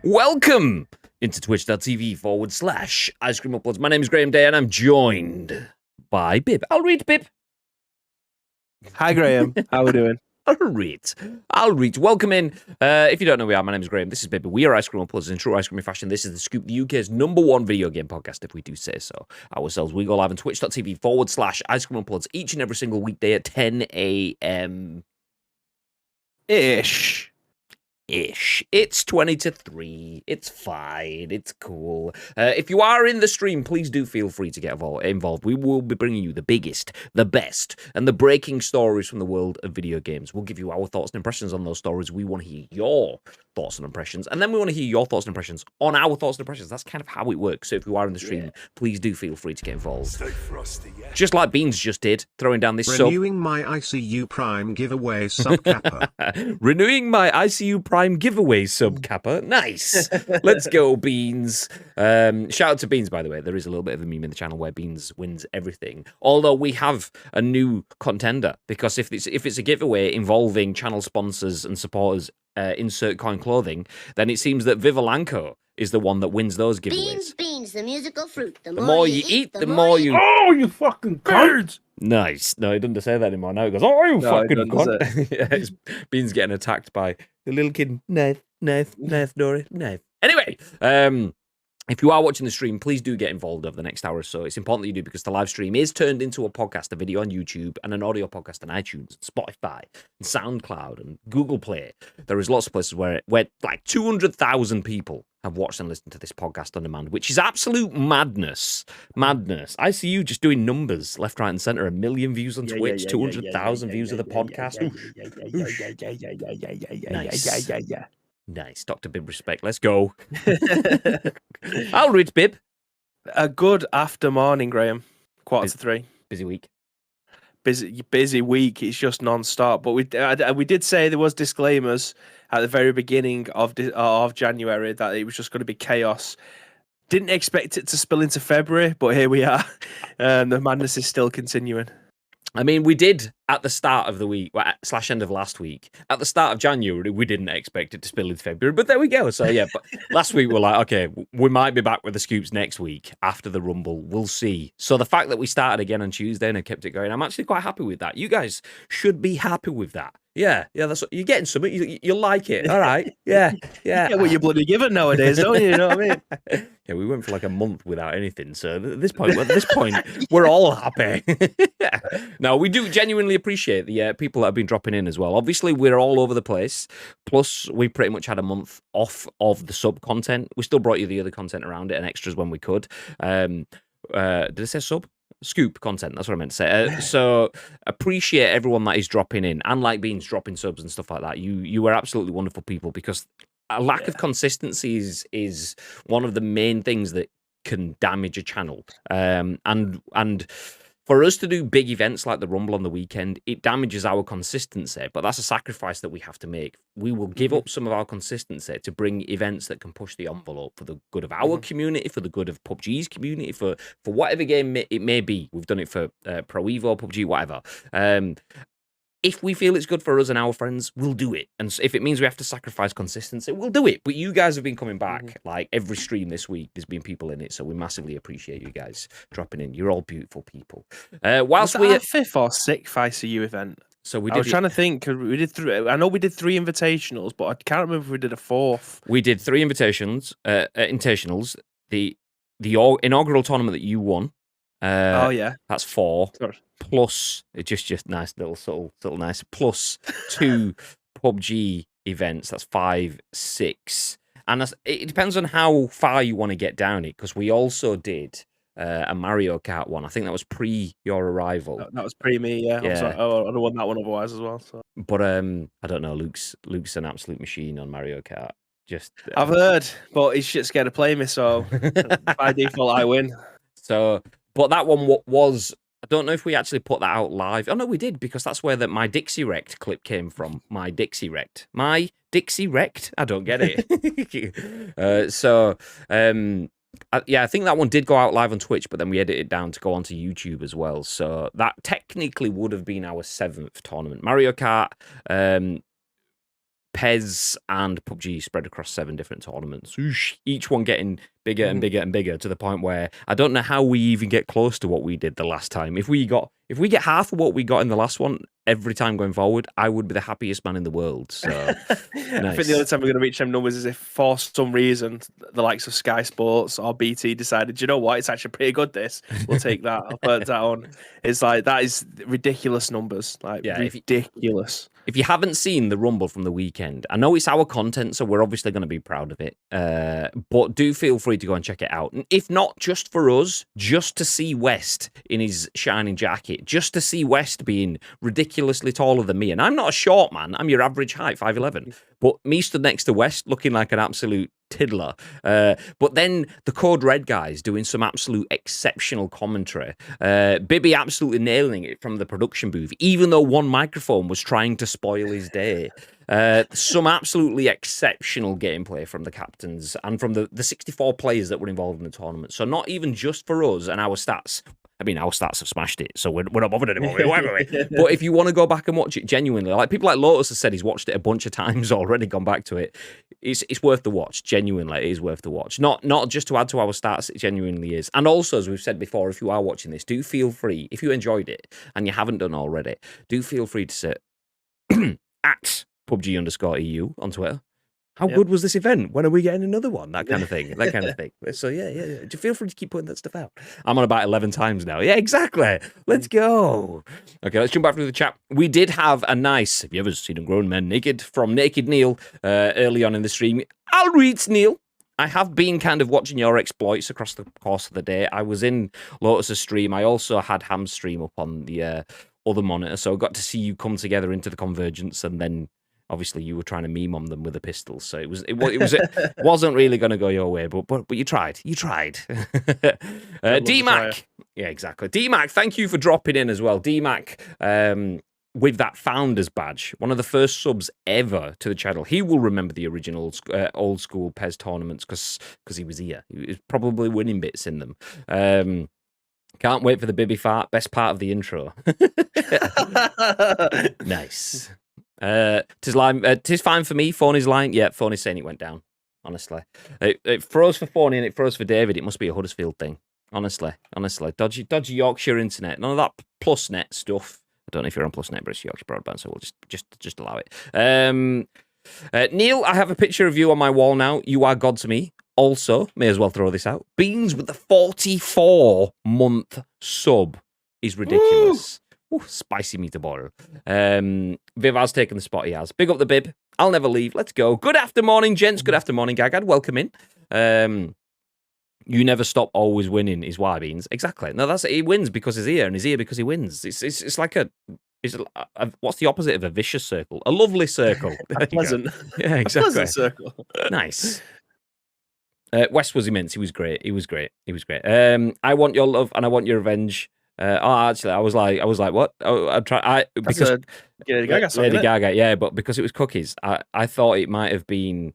Welcome into twitch.tv/Ice Cream Uploads. My name is Graham Day and I'm joined by Bib. I'll read Bib. Hi, Graham. How are we doing? I'll read. Welcome in. If you don't know who we are, my name is Graham. This is Bib. We are Ice Cream Uploads in true Ice Cream fashion. This is The Scoop, the UK's #1 video game podcast, if we do say so ourselves. We go live on twitch.tv/Ice Cream Uploads each and every single weekday at 10 a.m. Ish. It's 20 to 3. It's fine. It's cool. If you are in the stream, please do feel free to get involved. We will be bringing you the biggest, the best, and the breaking stories from the world of video games. We'll give you our thoughts and impressions on those stories. We want to hear your thoughts and impressions, and then we want to hear your thoughts and impressions on our thoughts and impressions. That's kind of how it works. So if you are in the stream, please do feel free to get involved. Stay frosty, yeah. Just like Beans just did, throwing down this Renewing my ICU Prime giveaway sub Kappa. Renewing my ICU Prime giveaway sub Kappa. Nice. Let's go, Beans. Shout out to Beans, by the way. There is a little bit of a meme in the channel where Beans wins everything. Although we have a new contender, because if it's a giveaway involving channel sponsors and supporters, insert coin clothing, then it seems that Vivalanco is the one that wins those giveaways. Beans, the musical fruit. The more you eat, the more you... Oh, you fucking cunt! Nice. No, he doesn't say that anymore. Now he goes, oh, you fucking cunt. Yeah, Beans getting attacked by the little kid. Knife, Dory, knife. Anyway, if you are watching the stream, please do get involved over the next hour or so. It's important that you do, because the live stream is turned into a podcast, a video on YouTube, and an audio podcast on iTunes, Spotify, and SoundCloud, and Google Play. There is lots of places where like 200,000 people have watched and listened to this podcast on demand, which is absolute madness. I see you just doing numbers left, right, and center. 1 million views on Twitch, 200,000 views of the podcast. Yeah. Nice. Dr. Bib respect. Let's go. I'll read Bib. A good after morning, Graham. 2:45. Busy week. Busy week. It's just non-stop. But we did say there was disclaimers at the very beginning of January that it was just going to be chaos. Didn't expect it to spill into February, but here we are. The madness is still continuing. I mean, we did at the start of the week, / end of last week. At the start of January, we didn't expect it to spill into February, but there we go. So yeah, but last week we're like, okay, we might be back with the scoops next week after the Rumble. We'll see. So the fact that we started again on Tuesday and kept it going, I'm actually quite happy with that. You guys should be happy with that. Yeah, that's what, you're getting something. You like it, all right? Yeah. Yeah, well, you're bloody given nowadays, don't you? You know what I mean? Yeah, we went for like a month without anything. So at this point, we're all happy. Yeah. No, we do genuinely appreciate the people that have been dropping in as well. Obviously, we're all over the place. Plus, we pretty much had a month off of the sub content. We still brought you the other content around it and extras when we could. Did I say sub? Scoop content, that's what I meant to say. So appreciate everyone that is dropping in, and like Beans dropping subs and stuff like that. You are absolutely wonderful people, because a lack of consistency is one of the main things that can damage a channel. And for us to do big events like the Rumble on the weekend, it damages our consistency, but that's a sacrifice that we have to make. We will give up some of our consistency to bring events that can push the envelope for the good of our community, for the good of PUBG's community, for whatever game it may be. We've done it for Pro Evo, PUBG, whatever. If we feel it's good for us and our friends, we'll do it. And if it means we have to sacrifice consistency, we'll do it. But you guys have been coming back like every stream this week. There's been people in it, so we massively appreciate you guys dropping in. You're all beautiful people. Whilst we our 5th or 6th ICU event. So I was trying to think. We did 3. I know we did 3 invitationals, but I can't remember if we did a 4th. We did 3 invitationals. The inaugural tournament that you won. Oh yeah, that's 4. Sorry. Plus, it's just nice little subtle nice. Plus 2 PUBG events. That's 5, 6, and it depends on how far you want to get down it. Because we also did a Mario Kart one. I think that was pre your arrival. That was pre me. Yeah. I'd have won that one otherwise as well. So. But I don't know. Luke's an absolute machine on Mario Kart. I've heard, but he's shit scared to play me. So by default, I win. So, but that one was. I don't know if we actually put that out live. Oh, no, we did, because that's where my Dixie Wrecked clip came from. My Dixie Wrecked. I don't get it. I think that one did go out live on Twitch, but then we edited it down to go onto YouTube as well. So that technically would have been our 7th tournament. Mario Kart PES and PUBG spread across 7 different tournaments. Each one getting bigger and bigger and bigger to the point where I don't know how we even get close to what we did the last time. If we get half of what we got in the last one every time going forward, I would be the happiest man in the world. So I think the only time we're going to reach them numbers is if for some reason the likes of Sky Sports or BT decided, you know what, it's actually pretty good. This we'll take that. I'll put that on. It's like that is ridiculous numbers, like ridiculous. If you haven't seen the Rumble from the weekend, I know it's our content, so we're obviously going to be proud of it. But do feel free to go and check it out. And if not just for us, just to see West in his shining jacket, just to see West being ridiculously taller than me. And I'm not a short man. I'm your average height, 5'11". But me stood next to West looking like an absolute tiddler. But then the Code Red guys doing some absolute exceptional commentary. Bibby absolutely nailing it from the production booth, even though one microphone was trying to spoil his day. Some absolutely exceptional gameplay from the captains and from the 64 players that were involved in the tournament. So not even just for us and our stats. I mean, our stats have smashed it, so we're not bothered anymore. But if you want to go back and watch it genuinely, like people like Lotus have said he's watched it a bunch of times already, gone back to it. It's worth the watch. Genuinely, it is worth the watch. Not just to add to our stats, it genuinely is. And also, as we've said before, if you are watching this, do feel free, if you enjoyed it and you haven't done already, do feel free to sit at PUBG_EU on Twitter. How good was this event? When are we getting another one? That kind of thing. So yeah. Feel free to keep putting that stuff out. I'm on about 11 times now. Yeah, exactly. Let's go. Okay, let's jump back through the chat. We did have a nice, have you ever seen a grown man naked? From Naked Neil early on in the stream. I'll read Neil. I have been kind of watching your exploits across the course of the day. I was in Lotus's stream. I also had Ham's stream up on the other monitor, so I got to see you come together into the convergence, and then obviously you were trying to meme on them with the pistols, so it wasn't really going to go your way, but you tried. D-Mac, yeah, exactly. D-Mac, thank you for dropping in as well. D-Mac, with that founder's badge, one of the first subs ever to the channel. He will remember the original old school PES tournaments because he was here. He was probably winning bits in them. Can't wait for the Bibby fart. Best part of the intro. Nice. Tis fine for me. Phony's lying. Yeah, Phony's saying it went down. Honestly, it froze for Phony and it froze for David. It must be a Huddersfield thing. Honestly, dodgy Yorkshire internet. None of that PlusNet stuff. I don't know if you're on PlusNet, but it's Yorkshire broadband, so we'll just allow it. Neil, I have a picture of you on my wall now. You are God to me. Also, may as well throw this out. Beans with the 44-month sub is ridiculous. Ooh, spicy meatball. Viv has taken the spot he has. Big up the bib. I'll never leave. Let's go. Good after morning, gents. Good after morning, Gagad. Welcome in. You never stop always winning is why, Beans. Exactly. No, that's it. He wins because he's here, and he's here because he wins. It's like what's the opposite of a vicious circle? A lovely circle. A pleasant. Yeah, exactly. A pleasant circle. Nice. West was immense. He was great. I want your love and I want your revenge. Actually, I was like, what? Because Lady Gaga song, Lady Gaga, yeah, but because it was cookies, I thought it might have been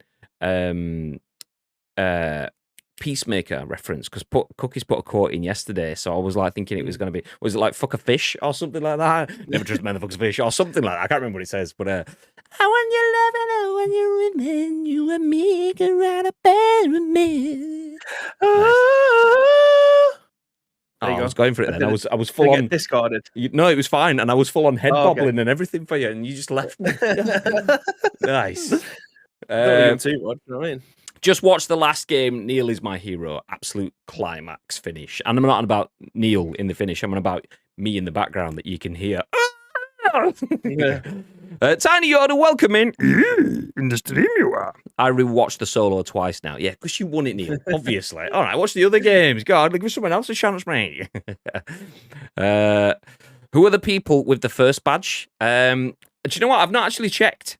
Peacemaker reference because cookies put a quote in yesterday, so I was like thinking it was going to be, was it like fuck a fish or something like that? Never trust man that fucks a fish or something like that. I can't remember what it says, but I want your love and I want your revenge. You and me can ride a pyramid. I was going for it then. I was full on discarded. No, it was fine, and I was full on head bobbling and everything for you, and you just left me. Nice. Don't too much, you know what I mean? Just watch the last game. Neil is my hero. Absolute climax finish. And I'm not on about Neil in the finish. I'm on about me in the background that you can hear. Yeah. Tiny Yoda, welcome in. In the stream you are. I rewatched the solo twice now. Yeah, because you won it, Neil. Obviously. All right, watch the other games. God, give someone else a chance, mate. Who are the people with the first badge? Do you know what? I've not actually checked.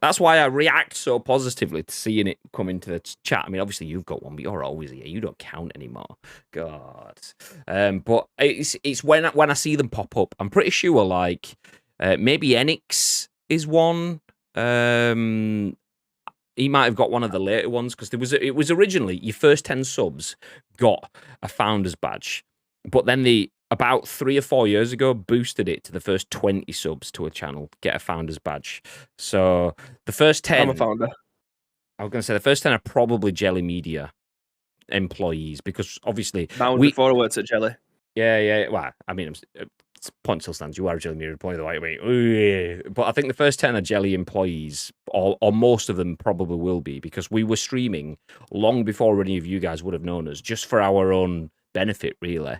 That's why I react so positively to seeing it come into the chat. I mean, obviously you've got one, but you're always here. You don't count anymore. God. But it's when I see them pop up. I'm pretty sure, like, maybe Enix is one. He might have got one of the later ones because it was originally your first 10 subs got a founder's badge, but then about 3 or 4 years ago, boosted it to the first 20 subs to a channel, get a founder's badge. So the first 10... I'm a founder. I was going to say the first 10 are probably Jelly Media employees, because obviously... Boundary forwards at Jelly. Yeah. Well, I mean, point still stands. You are a Jelly Media employee, the way. But I think the first 10 are Jelly employees, or most of them probably will be, because we were streaming long before any of you guys would have known us, just for our own benefit, really.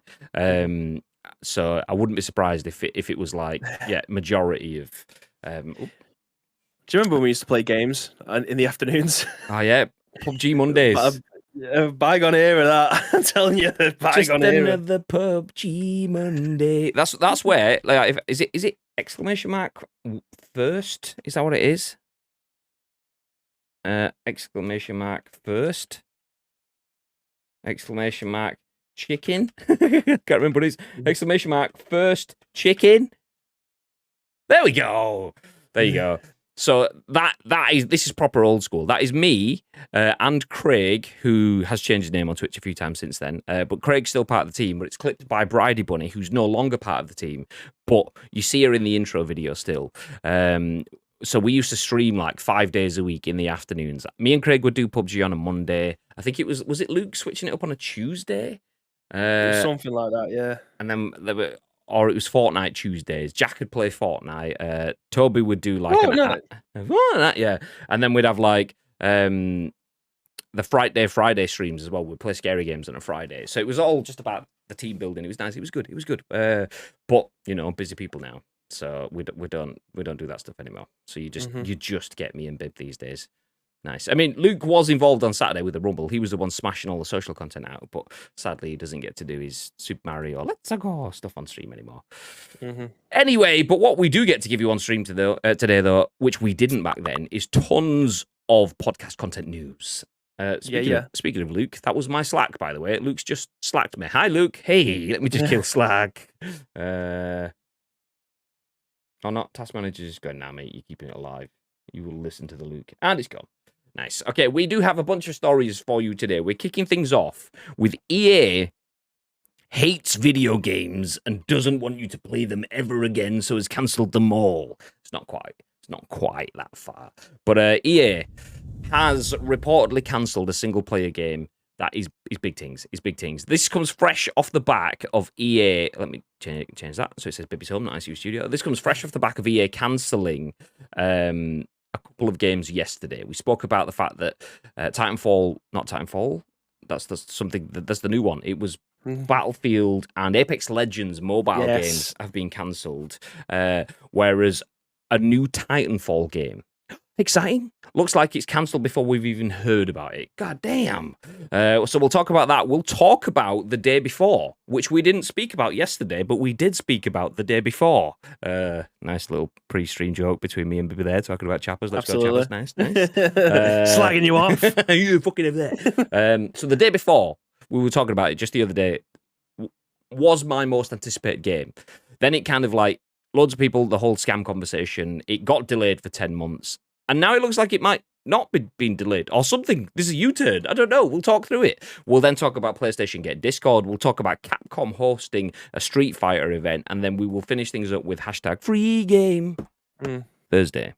So I wouldn't be surprised if it was like, majority of... Do you remember when we used to play games in the afternoons? Oh, yeah. PUBG Mondays. Bygone era, that. I'm telling you, bygone era. Just another PUBG Monday. That's where, like, is it exclamation mark first? Is that what it is? Exclamation mark first. Exclamation mark chicken. Can't remember what it is. Exclamation mark first chicken. There we go. There you go. So this is proper old school. That is me and Craig, who has changed his name on Twitch a few times since then. But Craig's still part of the team, but it's clipped by Bridie Bunny, who's no longer part of the team. But you see her in the intro video still. So we used to stream like 5 days a week in the afternoons. Me and Craig would do PUBG on a Monday. I think it was it Luke switching it up on a Tuesday? Something like that, yeah. And then or it was Fortnite Tuesdays. Jack would play Fortnite. Toby would do like Fortnite, yeah. And then we'd have like the Friday streams as well. We'd play scary games on a Friday. So it was all just about the team building. It was nice. It was good. But you know, busy people now, so we don't do that stuff anymore. So you just get me and Bib these days. Nice. I mean, Luke was involved on Saturday with the Rumble. He was the one smashing all the social content out, but sadly he doesn't get to do his Super Mario Let's Go stuff on stream anymore. Anyway, but what we do get to give you on stream today, though, which we didn't back then, is tons of podcast content news. Speaking of Luke, that was my Slack, by the way. Luke's just slacked me. Hi, Luke. Hey, let me just kill Slack. Not Task Manager is going now, mate. You're keeping it alive. You will listen to the Luke. And it's gone. Nice. Okay, we do have a bunch of stories for you today. We're kicking things off with EA hates video games and doesn't want you to play them ever again, so has cancelled them all. It's not quite that far. But EA has reportedly cancelled a single-player game that is big things. This comes fresh off the back of EA. Let me change that so it says Baby's Home, not ICU Studio. This comes fresh off the back of EA cancelling a couple of games yesterday. We spoke about the fact that not Titanfall, that's the new one. It was Battlefield and Apex Legends mobile games have been cancelled, whereas a new Titanfall game, exciting, looks like it's cancelled before we've even heard about it. God damn. So we'll talk about that. We'll talk about the day before, which we didn't speak about yesterday, but we did speak about the day before. Nice little pre-stream joke between me and Bibi there, talking about Chappers. Let's go Chappers. Nice. Slagging you off. You fucking over there. So the day before, we were talking about it just the other day, was my most anticipated game. Then it kind of like, loads of people, the whole scam conversation, it got delayed for 10 months. And now it looks like it might not be being delayed or something. This is a U-turn. I don't know. We'll talk through it. We'll then talk about PlayStation Get Discord. We'll talk about Capcom hosting a Street Fighter event. And then we will finish things up with hashtag free game Thursday.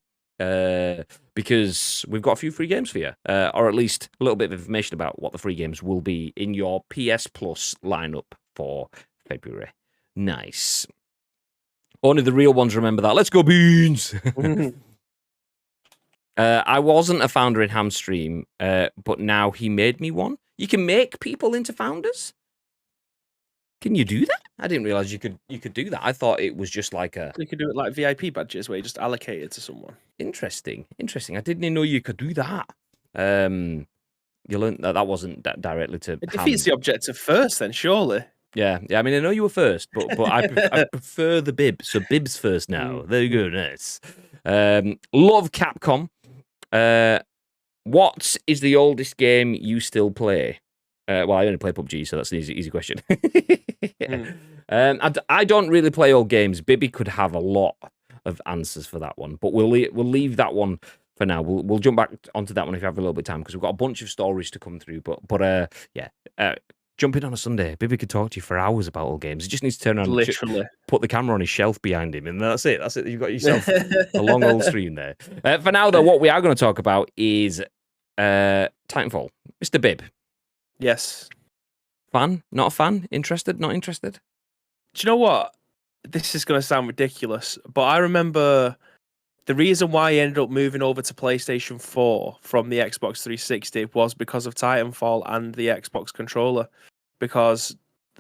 Because we've got a few free games for you. Or at least a little bit of information about what the free games will be in your PS Plus lineup for February. Nice. Only the real ones remember that. Let's go, Beans! I wasn't a founder in Hamstream, but now he made me one. You can make people into founders? Can you do that? I didn't realize you could do that. I thought it was just like a... You could do it like VIP badges where you just allocate it to someone. Interesting. I didn't know you could do that. You learned that wasn't directly to... It defeats the objective first then, surely. Yeah. I mean, I know you were first, but I prefer the bib. So bib's first now. There you go. Nice. Love Capcom. What is the oldest game you still play? Well, I only play PUBG, so that's an easy question. I don't really play old games. Bibby could have a lot of answers for that one, but we'll leave that one for now. We'll jump back onto that one if you have a little bit of time, because we've got a bunch of stories to come through. But jump in on a Sunday. Bibby could talk to you for hours about old games. He just needs to turn around and Literally. put the camera on his shelf behind him, and that's it. That's it. You've got yourself a long old stream there. For now, though, what we are going to talk about is Titanfall. Mr. Bib. Yes. Fan? Not a fan? Interested? Not interested? Do you know what? This is going to sound ridiculous, but I remember the reason why he ended up moving over to PlayStation 4 from the Xbox 360 was because of Titanfall and the Xbox controller. Because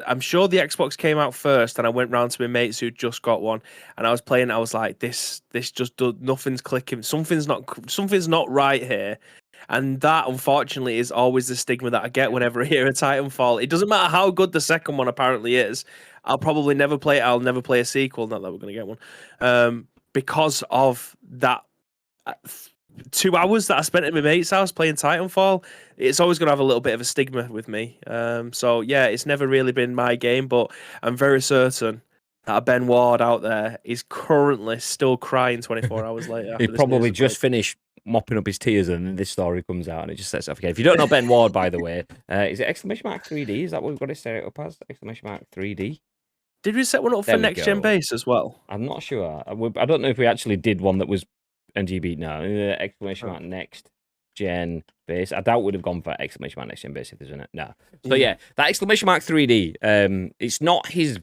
I'm sure the Xbox came out first, and I went round to my mates who just got one, and I was playing. I was like, "This just does nothing's clicking. Something's not right here." And that, unfortunately, is always the stigma that I get whenever I hear a Titanfall. It doesn't matter how good the second one apparently is. I'll probably never play it. I'll never play a sequel. Not that we're going to get one. Because of that 2 hours that I spent at my mate's house playing Titanfall, it's always going to have a little bit of a stigma with me. So, yeah, it's never really been my game, but I'm very certain that a Ben Ward out there is currently still crying 24 hours later. He probably just finished mopping up his tears, and then this story comes out, and it just sets off again. If you don't know Ben Ward, by the way, is it exclamation mark 3D? Is that what we've got to set it up as? Exclamation mark 3D? Did we set one up for next gen base as well? I'm not sure. I don't know if we actually did one that was NGB. No, exclamation mark next gen base. I doubt we'd have gone for exclamation mark next gen base if there's in it. No. So yeah, that exclamation mark 3D. It's not his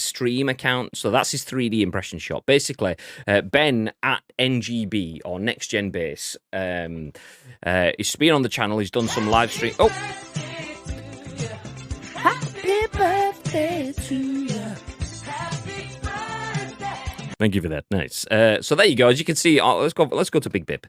stream account, so that's his 3D impression shot. Basically, Ben at NGB or next gen base. He's been on the channel. He's done some live stream. Oh. Happy birthday to you. Thank you for that. Nice. So there you go. As you can see, let's go to Big Bib.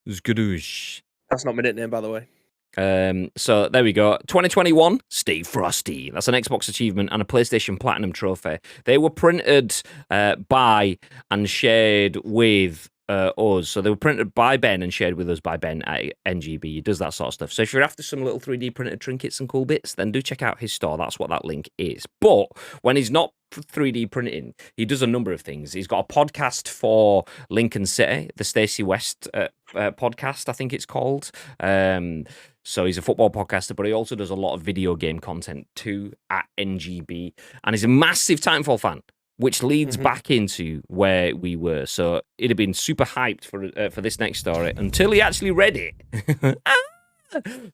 Skadoosh. That's not my nickname, by the way. So there we go. 2021, Stay Frosty. That's an Xbox achievement and a PlayStation Platinum trophy. They were printed by and shared with us. So they were printed by Ben and shared with us by Ben at NGB. He does that sort of stuff. So if you're after some little 3D printed trinkets and cool bits, then do check out his store. That's what that link is. But when he's not 3D printing, he does a number of things. He's got a podcast for Lincoln City, the Stacey West podcast, I think it's called. So he's a football podcaster, but he also does a lot of video game content too at NGB. And he's a massive Titanfall fan, which leads back into where we were. So it'd have been super hyped for this next story until he actually read it.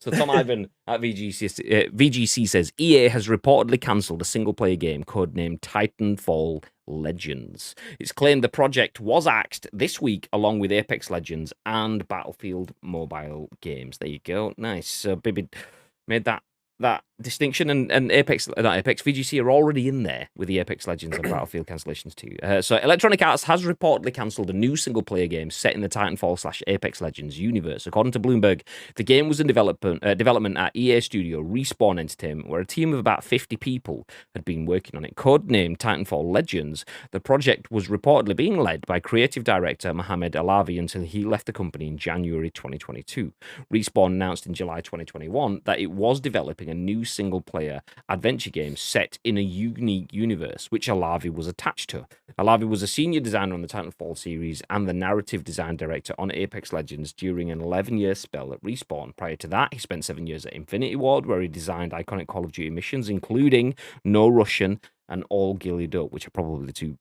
So Tom Ivan at VGC says, EA has reportedly cancelled a single-player game codenamed Titanfall Legends. It's claimed the project was axed this week along with Apex Legends and Battlefield mobile games. There you go. Nice. So Bibi made that distinction, and VGC are already in there with the Apex Legends and Battlefield cancellations too. So Electronic Arts has reportedly cancelled a new single-player game set in the Titanfall/Apex Legends universe. According to Bloomberg, the game was in development at EA Studio Respawn Entertainment, where a team of about 50 people had been working on it. Codenamed Titanfall Legends, the project was reportedly being led by creative director Mohamed Alavi until he left the company in January 2022. Respawn announced in July 2021 that it was developing a new single-player adventure game set in a unique universe, which Alavi was attached to. Alavi was a senior designer on the Titanfall series and the narrative design director on Apex Legends during an 11-year spell at Respawn. Prior to that, he spent 7 years at Infinity Ward, where he designed iconic Call of Duty missions, including No Russian and All Gillied Up, which are probably the two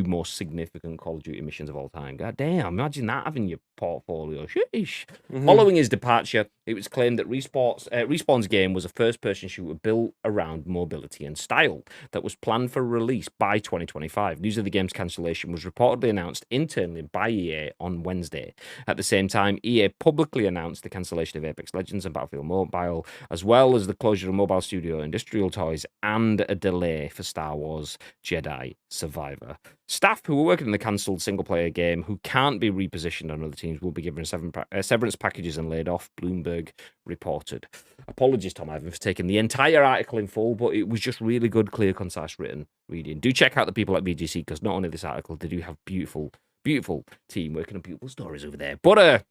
most significant Call of Duty missions of all time. God damn, imagine that having your portfolio. Sheesh. Following his departure, it was claimed that Respawn's game was a first-person shooter built around mobility and style that was planned for release by 2025. News of the game's cancellation was reportedly announced internally by EA on Wednesday. At the same time, EA publicly announced the cancellation of Apex Legends and Battlefield Mobile, as well as the closure of Mobile Studio Industrial Toys and a delay for Star Wars Jedi Survivor. Staff who were working on the cancelled single-player game who can't be repositioned on other teams will be given severance packages and laid off, Bloomberg reported. Apologies, Tom Ivan, for taking the entire article in full, but it was just really good, clear, concise written reading. Do check out the people at BGC, because not only this article, they do have beautiful, beautiful team working on beautiful stories over there. But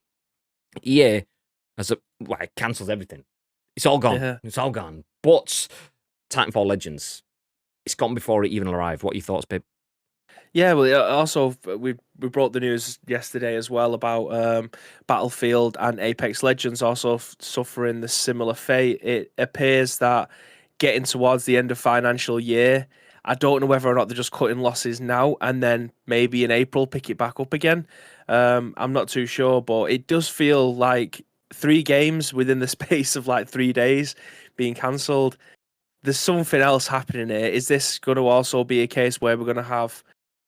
EA has cancels everything. It's all gone. Yeah. It's all gone. But Titanfall Legends, it's gone before it even arrived. What are your thoughts, Pip? Yeah, well, also we brought the news yesterday as well about Battlefield and Apex Legends also suffering the similar fate. It appears that getting towards the end of financial year. I don't know whether or not they're just cutting losses now and then maybe in April pick it back up again. I'm not too sure, but it does feel like 3 games within the space of like 3 days being cancelled. There's something else happening here. Is this going to also be a case where we're going to have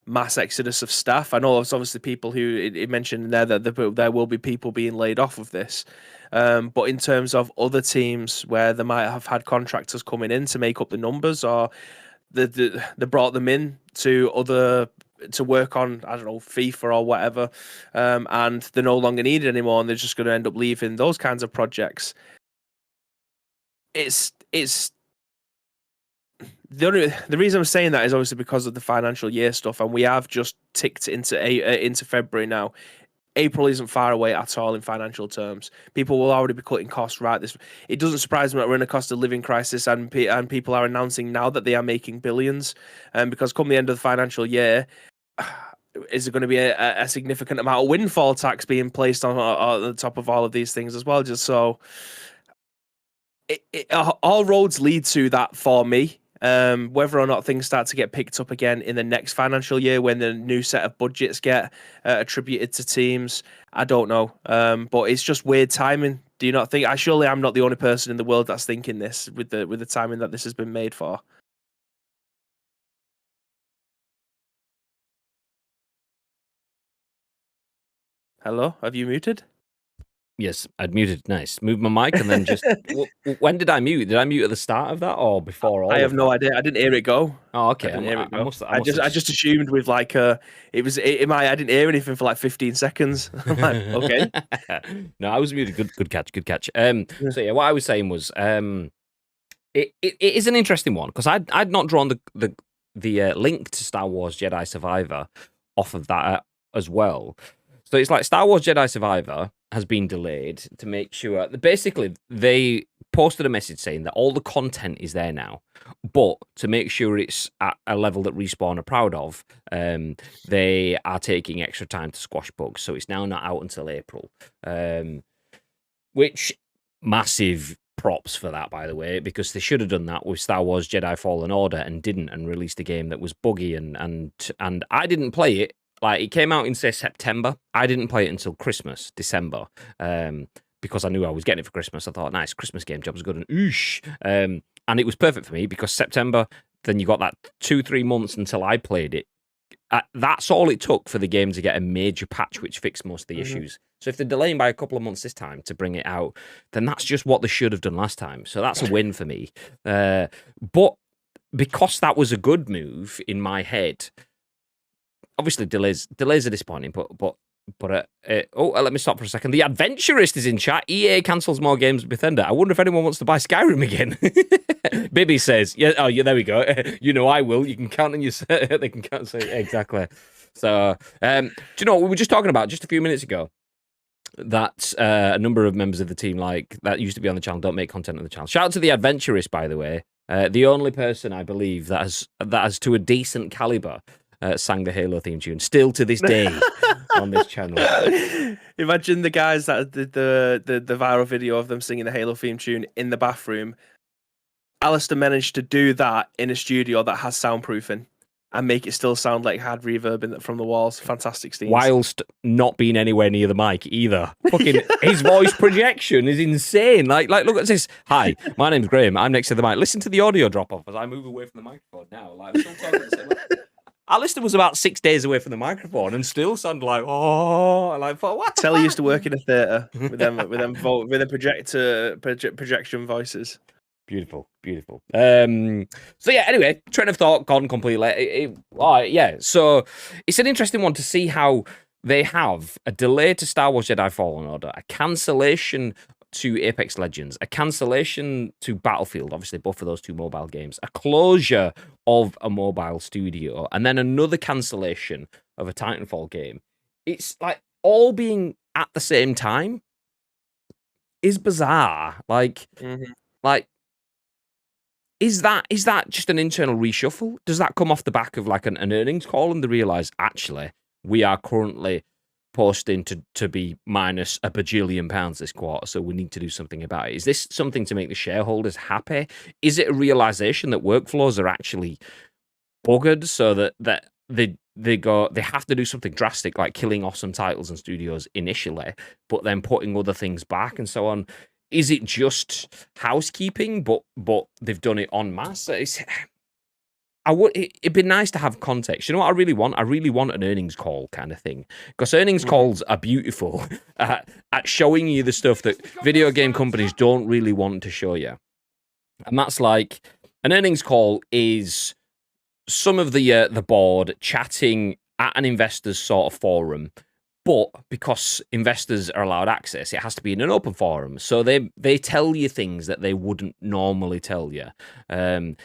mass exodus of staff? I know there's obviously people who it mentioned in there that there will be people being laid off of this. But in terms of other teams where they might have had contractors coming in to make up the numbers, or they brought them in to work on, I don't know, FIFA or whatever, and they're no longer needed anymore, and they're just going to end up leaving those kinds of projects. It's the reason I'm saying that is obviously because of the financial year stuff, and we have just ticked into February now. April isn't far away at all in financial terms. People will already be cutting costs right this. It doesn't surprise me that we're in a cost of living crisis, and people are announcing now that they are making billions. Because come the end of the financial year, is there going to be a significant amount of windfall tax being placed on the top of all of these things as well? Just so all roads lead to that for me. Whether or not things start to get picked up again in the next financial year when the new set of budgets get attributed to teams, I don't know. But it's just weird timing. Do you not think? Surely I'm not the only person in the world that's thinking this with the timing that this has been made for. Hello, have you muted? Yes, I'd muted. Nice. Move my mic and then just. When did I mute? Did I mute at the start of that or before? I have no idea. I didn't hear it go. Oh, okay. I just assumed with like I didn't hear anything for like 15 seconds. I'm like, okay. No, I was muted. Good catch. So yeah, what I was saying was, it is an interesting one because I'd not drawn the link to Star Wars Jedi Survivor off of that as well. So it's like Star Wars Jedi Survivor has been delayed to make sure that basically they posted a message saying that all the content is there now, but to make sure it's at a level that Respawn are proud of, they are taking extra time to squash bugs. So it's now not out until April, which massive props for that, by the way, because they should have done that with Star Wars Jedi Fallen Order and didn't, and released a game that was buggy and I didn't play it. Like, it came out in, say, September. I didn't play it until Christmas, December, because I knew I was getting it for Christmas. I thought, nice, Christmas game, job's good, and oosh. And it was perfect for me because September, then you got that 2-3 months until I played it. That's all it took for the game to get a major patch which fixed most of the issues. So if they're delaying by a couple of months this time to bring it out, then that's just what they should have done last time. So that's a win for me. But because that was a good move in my head, obviously delays are disappointing, but let me stop for a second. The Adventurist is in chat. EA cancels more games with Bethesda. I wonder if anyone wants to buy Skyrim again. Bibby says, "Yeah, oh yeah, there we go. You know I will. You can count on your they can count." So exactly. So, do you know what we were just talking about just a few minutes ago? That a number of members of the team, like that used to be on the channel, don't make content on the channel. Shout out to the Adventurist, by the way. The only person I believe that has to a decent caliber sang the Halo theme tune still to this day on this channel. Imagine the guys that did the viral video of them singing the Halo theme tune in the bathroom. Alistair managed to do that in a studio that has soundproofing and make it still sound like had reverb from the walls. Fantastic scenes. Whilst not being anywhere near the mic either. Fucking his voice projection is insane. Like look at this. Hi, my name's Graham. I'm next to the mic. Listen to the audio drop off as I move away from the microphone now. Like I'm still talking at the same level. Alistair was about 6 days away from the microphone and still sounded like, oh, like what? Telly used to work in a theatre with the projection voices. Beautiful. So yeah, anyway, train of thought gone completely. Yeah, so it's an interesting one to see how they have a delay to Star Wars Jedi Fallen Order, a cancellation to Apex Legends, a cancellation to Battlefield, obviously both of those 2 mobile games, a closure of a mobile studio, and then another cancellation of a Titanfall game. It's like all being at the same time is bizarre. Like, is that just an internal reshuffle? Does that come off the back of like an earnings call and they realise, actually, we are currently posting to be minus a bajillion pounds this quarter, so we need to do something about it. Is this something to make the shareholders happy? Is it a realization that workflows are actually buggered so that they have to do something drastic like killing off some titles and studios initially, but then putting other things back and so on? Is it just housekeeping, but they've done it en masse? It'd be nice to have context. You know what I really want? I really want an earnings call kind of thing, because earnings calls are beautiful at showing you the stuff that video game companies don't really want to show you. And that's like, an earnings call is some of the board chatting at an investors sort of forum, but because investors are allowed access, it has to be in an open forum. So they tell you things that they wouldn't normally tell you.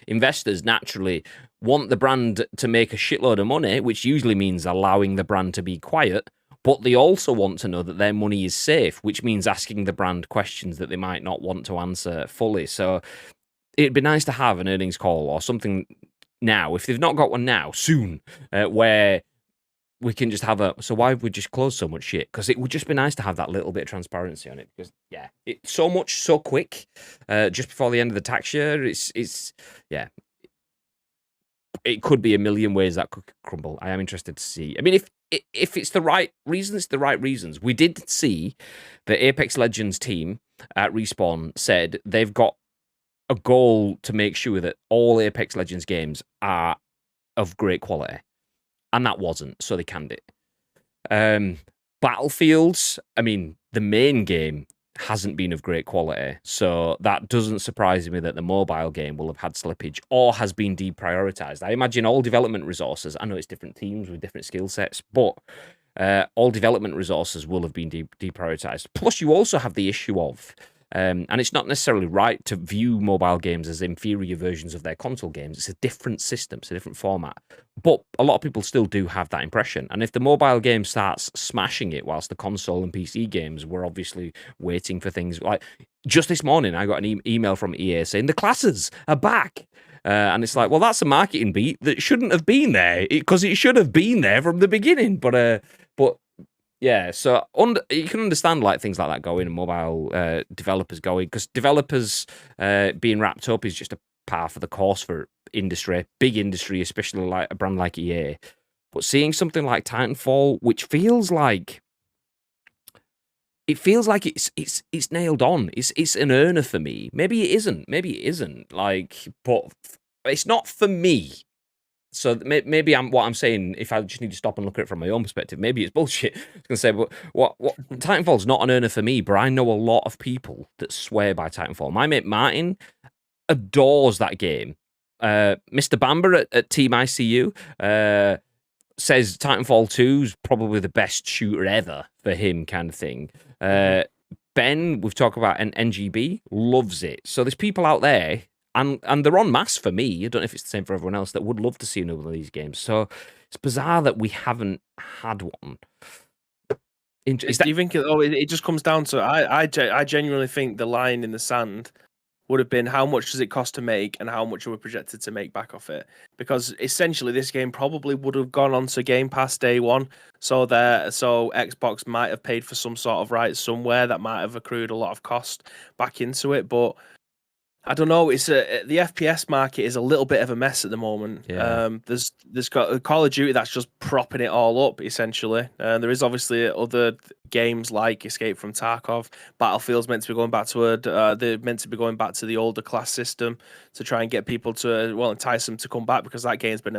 Investors naturally want the brand to make a shitload of money, which usually means allowing the brand to be quiet, but they also want to know that their money is safe, which means asking the brand questions that they might not want to answer fully. So it'd be nice to have an earnings call or something now, if they've not got one now, soon, where we can just have so why have we just closed so much shit? Because it would just be nice to have that little bit of transparency on it, because it's so much so quick, just before the end of the tax year. It's it could be a million ways that could crumble. I am interested to see. I mean, if it's the right reasons, it's the right reasons. We did see the Apex Legends team at Respawn said they've got a goal to make sure that all Apex Legends games are of great quality. And that wasn't, so they canned it. Battlefields, I mean, the main game hasn't been of great quality, so that doesn't surprise me that the mobile game will have had slippage or has been deprioritized. I imagine all development resources, I know it's different teams with different skill sets, but all development resources will have been deprioritized. Plus, you also have the issue of, and it's not necessarily right to view mobile games as inferior versions of their console games. It's a different system, it's a different format. But a lot of people still do have that impression. And if the mobile game starts smashing it, whilst the console and PC games were obviously waiting for things like, just this morning, I got an email from EA saying the classes are back. And it's like, well, that's a marketing beat that shouldn't have been there, because it should have been there from the beginning. But yeah, so you can understand like things like that going, and mobile developers going, because developers being wrapped up is just a par for the course for industry, big industry, especially like a brand like EA. But seeing something like Titanfall, which feels like it's nailed on. It's an earner for me. Maybe it isn't. Like, but it's not for me. So maybe what I'm saying, if I just need to stop and look at it from my own perspective, maybe it's bullshit. I was going to say, but what Titanfall's not an earner for me, but I know a lot of people that swear by Titanfall. My mate Martin adores that game. Mr. Bamber at Team ICU says Titanfall 2 is probably the best shooter ever for him, kind of thing. Ben, we've talked about, and NGB, loves it. So there's people out there, and they're en masse for me. I don't know if it's the same for everyone else, that would love to see another one of these games. So it's bizarre that we haven't had one. Do you think it just comes down to, I genuinely think the line in the sand would have been how much does it cost to make and how much are we projected to make back off it? Because essentially this game probably would have gone on to Game Pass day one, so Xbox might have paid for some sort of rights somewhere that might have accrued a lot of cost back into it. But I don't know. It's the FPS market is a little bit of a mess at the moment. Yeah. There's got Call of Duty that's just propping it all up essentially. There is obviously other games like Escape from Tarkov. Battlefield's meant to be going back to they're meant to be going back to the older class system to try and get people to entice them to come back, because that game's been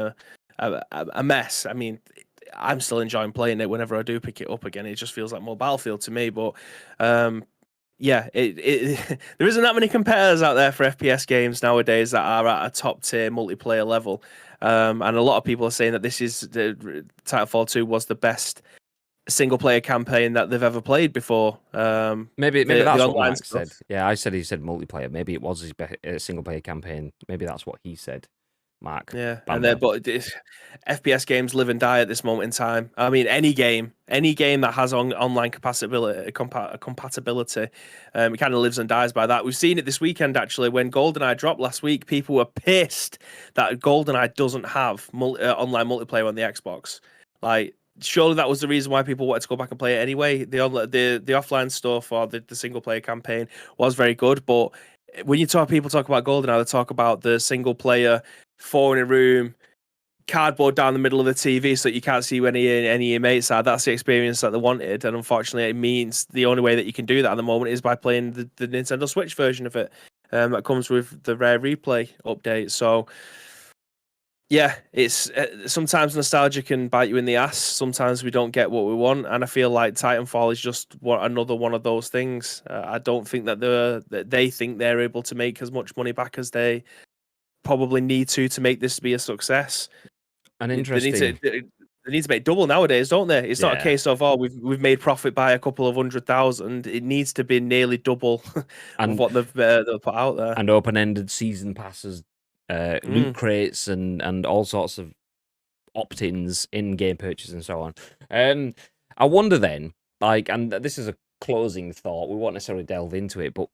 a mess. I mean, I'm still enjoying playing it whenever I do pick it up again. It just feels like more Battlefield to me, but. Yeah, there isn't that many competitors out there for FPS games nowadays that are at a top tier multiplayer level, and a lot of people are saying that this is the Titanfall 2 was the best single player campaign that they've ever played before. Maybe that's what Mark said. Yeah, he said multiplayer. Maybe it was his single player campaign. Maybe that's what he said. Mark. Yeah, but FPS games live and die at this moment in time. I mean, any game that has online compatibility, it kind of lives and dies by that. We've seen it this weekend, actually, when GoldenEye dropped last week. People were pissed that GoldenEye doesn't have online multiplayer on the Xbox. Like, surely that was the reason why people wanted to go back and play it anyway. The offline stuff or the single player campaign was very good, but when people talk about GoldenEye, they talk about the single player, 4 in a room, cardboard down the middle of the TV so that you can't see where any of your mates are. That's the experience that they wanted, and unfortunately, it means the only way that you can do that at the moment is by playing the Nintendo Switch version of it that comes with the Rare Replay update. So, yeah, it's sometimes nostalgia can bite you in the ass. Sometimes we don't get what we want, and I feel like Titanfall is just another one of those things. I don't think that they think they're able to make as much money back as they probably need to make this be a success. An interesting. They need to make double nowadays, don't they? It's not a Yeah. case of we've made profit by a couple of 100,000. It needs to be nearly double of what they've put out there. And open-ended season passes, loot crates, and all sorts of opt-ins, in-game purchases, and so on. I wonder then, like, and this is a closing thought. We won't necessarily delve into it, but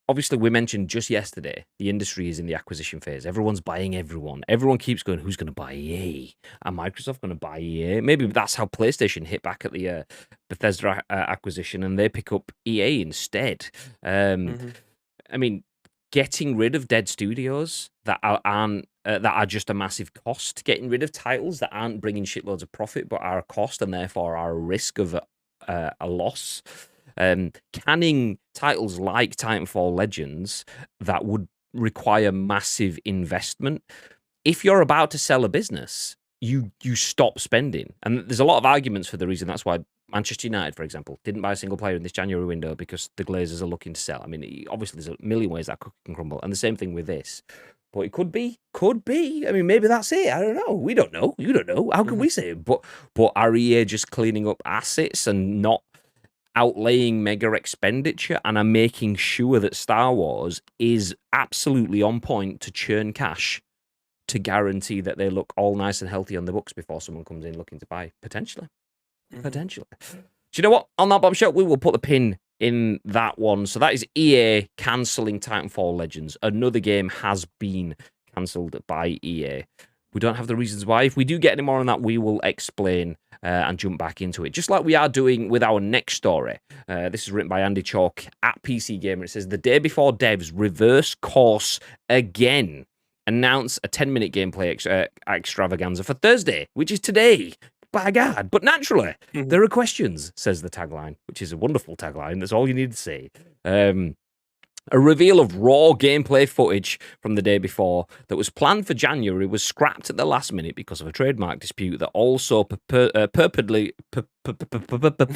obviously, we mentioned just yesterday, the industry is in the acquisition phase. Everyone's buying everyone. Everyone keeps going, who's going to buy EA? Are Microsoft going to buy EA? Maybe that's how PlayStation hit back at the Bethesda acquisition, and they pick up EA instead. I mean, getting rid of dead studios that are just a massive cost, getting rid of titles that aren't bringing shitloads of profit but are a cost and therefore are a risk of a loss. Canning titles like Titanfall Legends that would require massive investment. If you're about to sell a business, you stop spending. And there's a lot of arguments for the reason. That's why Manchester United, for example, didn't buy a single player in this January window because the Glazers are looking to sell. I mean, obviously there's a million ways that cookie can crumble. And the same thing with this. But it could be. I mean, maybe that's it. I don't know. We don't know. You don't know. How can we say it? But are EA just cleaning up assets and not outlaying mega expenditure, and are making sure that Star Wars is absolutely on point to churn cash to guarantee that they look all nice and healthy on the books before someone comes in looking to buy, potentially. Do you know what? On that bombshell, we will put the pin in that one. So that is EA cancelling Titanfall Legends. Another game has been cancelled by EA. We don't have the reasons why. If we do get any more on that, we will explain and jump back into it, just like we are doing with our next story. This is written by Andy Chalk at PC Gamer. It says, the day before devs reverse course again. Announce a 10-minute gameplay extravaganza for Thursday, which is today. By God. But naturally, there are questions, says the tagline, which is a wonderful tagline. That's all you need to say. A reveal of raw gameplay footage from the day before that was planned for January was scrapped at the last minute because of a trademark dispute that also purportedly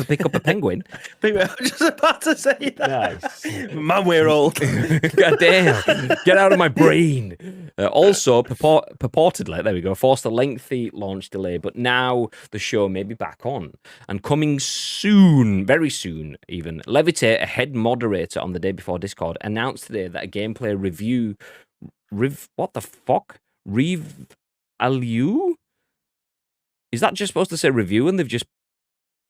pick up a penguin. I was just about to say that. Nice. Man, we're old. God damn. Get out of my brain. Also, purportedly, there we go, forced a lengthy launch delay, but now the show may be back on. And coming soon, very soon even, Levitate, a head moderator on the day before Discord, announced today that a gameplay review... what the fuck? Rev-alue? Is that just supposed to say review and they've just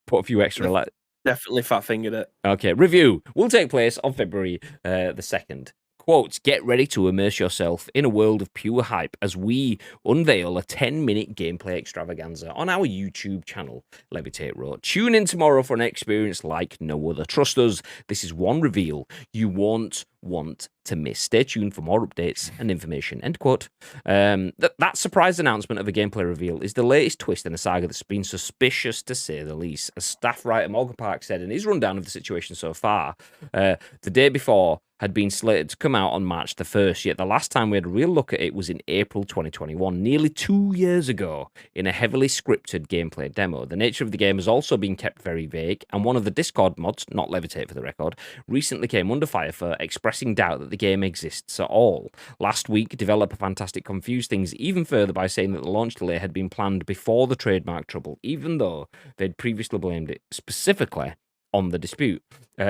put a few extra... Definitely fat-fingered it. Okay, review will take place on February the 2nd. Quote, get ready to immerse yourself in a world of pure hype as we unveil a 10-minute gameplay extravaganza on our YouTube channel, Levitate wrote. Tune in tomorrow for an experience like no other. Trust us, this is one reveal you won't want to miss. Stay tuned for more updates and information. End quote. That surprise announcement of a gameplay reveal is the latest twist in a saga that's been suspicious, to say the least. As staff writer Morgan Park said in his rundown of the situation so far, the day before had been slated to come out on March the 1st, yet the last time we had a real look at it was in April 2021, nearly 2 years ago, in a heavily scripted gameplay demo. The nature of the game has also been kept very vague, and one of the Discord mods, not Levitate for the record, recently came under fire for expressing doubt that the game exists at all. Last week, developer Fantastic confused things even further by saying that the launch delay had been planned before the trademark trouble, even though they'd previously blamed it specifically on the dispute.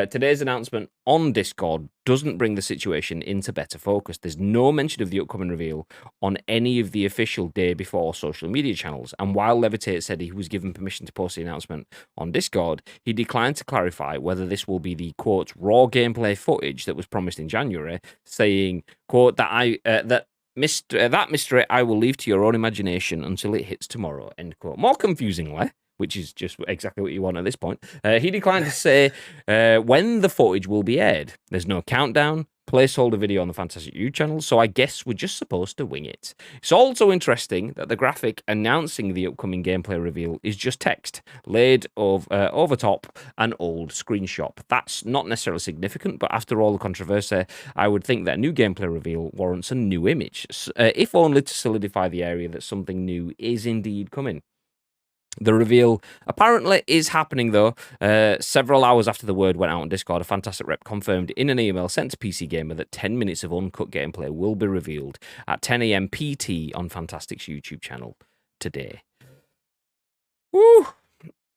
Today's announcement on Discord doesn't bring the situation into better focus. There's no mention of the upcoming reveal on any of the official day before social media channels. And while Levitate said he was given permission to post the announcement on Discord, he declined to clarify whether this will be the, quote, raw gameplay footage that was promised in January, saying, quote, that mystery I will leave to your own imagination until it hits tomorrow, end quote. More confusingly, which is just exactly what you want at this point. He declined to say when the footage will be aired. There's no countdown, placeholder video on the Fantastic You channel, so I guess we're just supposed to wing it. It's also interesting that the graphic announcing the upcoming gameplay reveal is just text, laid over top an old screenshot. That's not necessarily significant, but after all the controversy, I would think that a new gameplay reveal warrants a new image, if only to solidify the area that something new is indeed coming. The reveal apparently is happening, though. Several hours after the word went out on Discord, a Fantastic rep confirmed in an email sent to PC Gamer that 10 minutes of uncut gameplay will be revealed at 10 a.m. PT on Fantastic's YouTube channel today. Woo!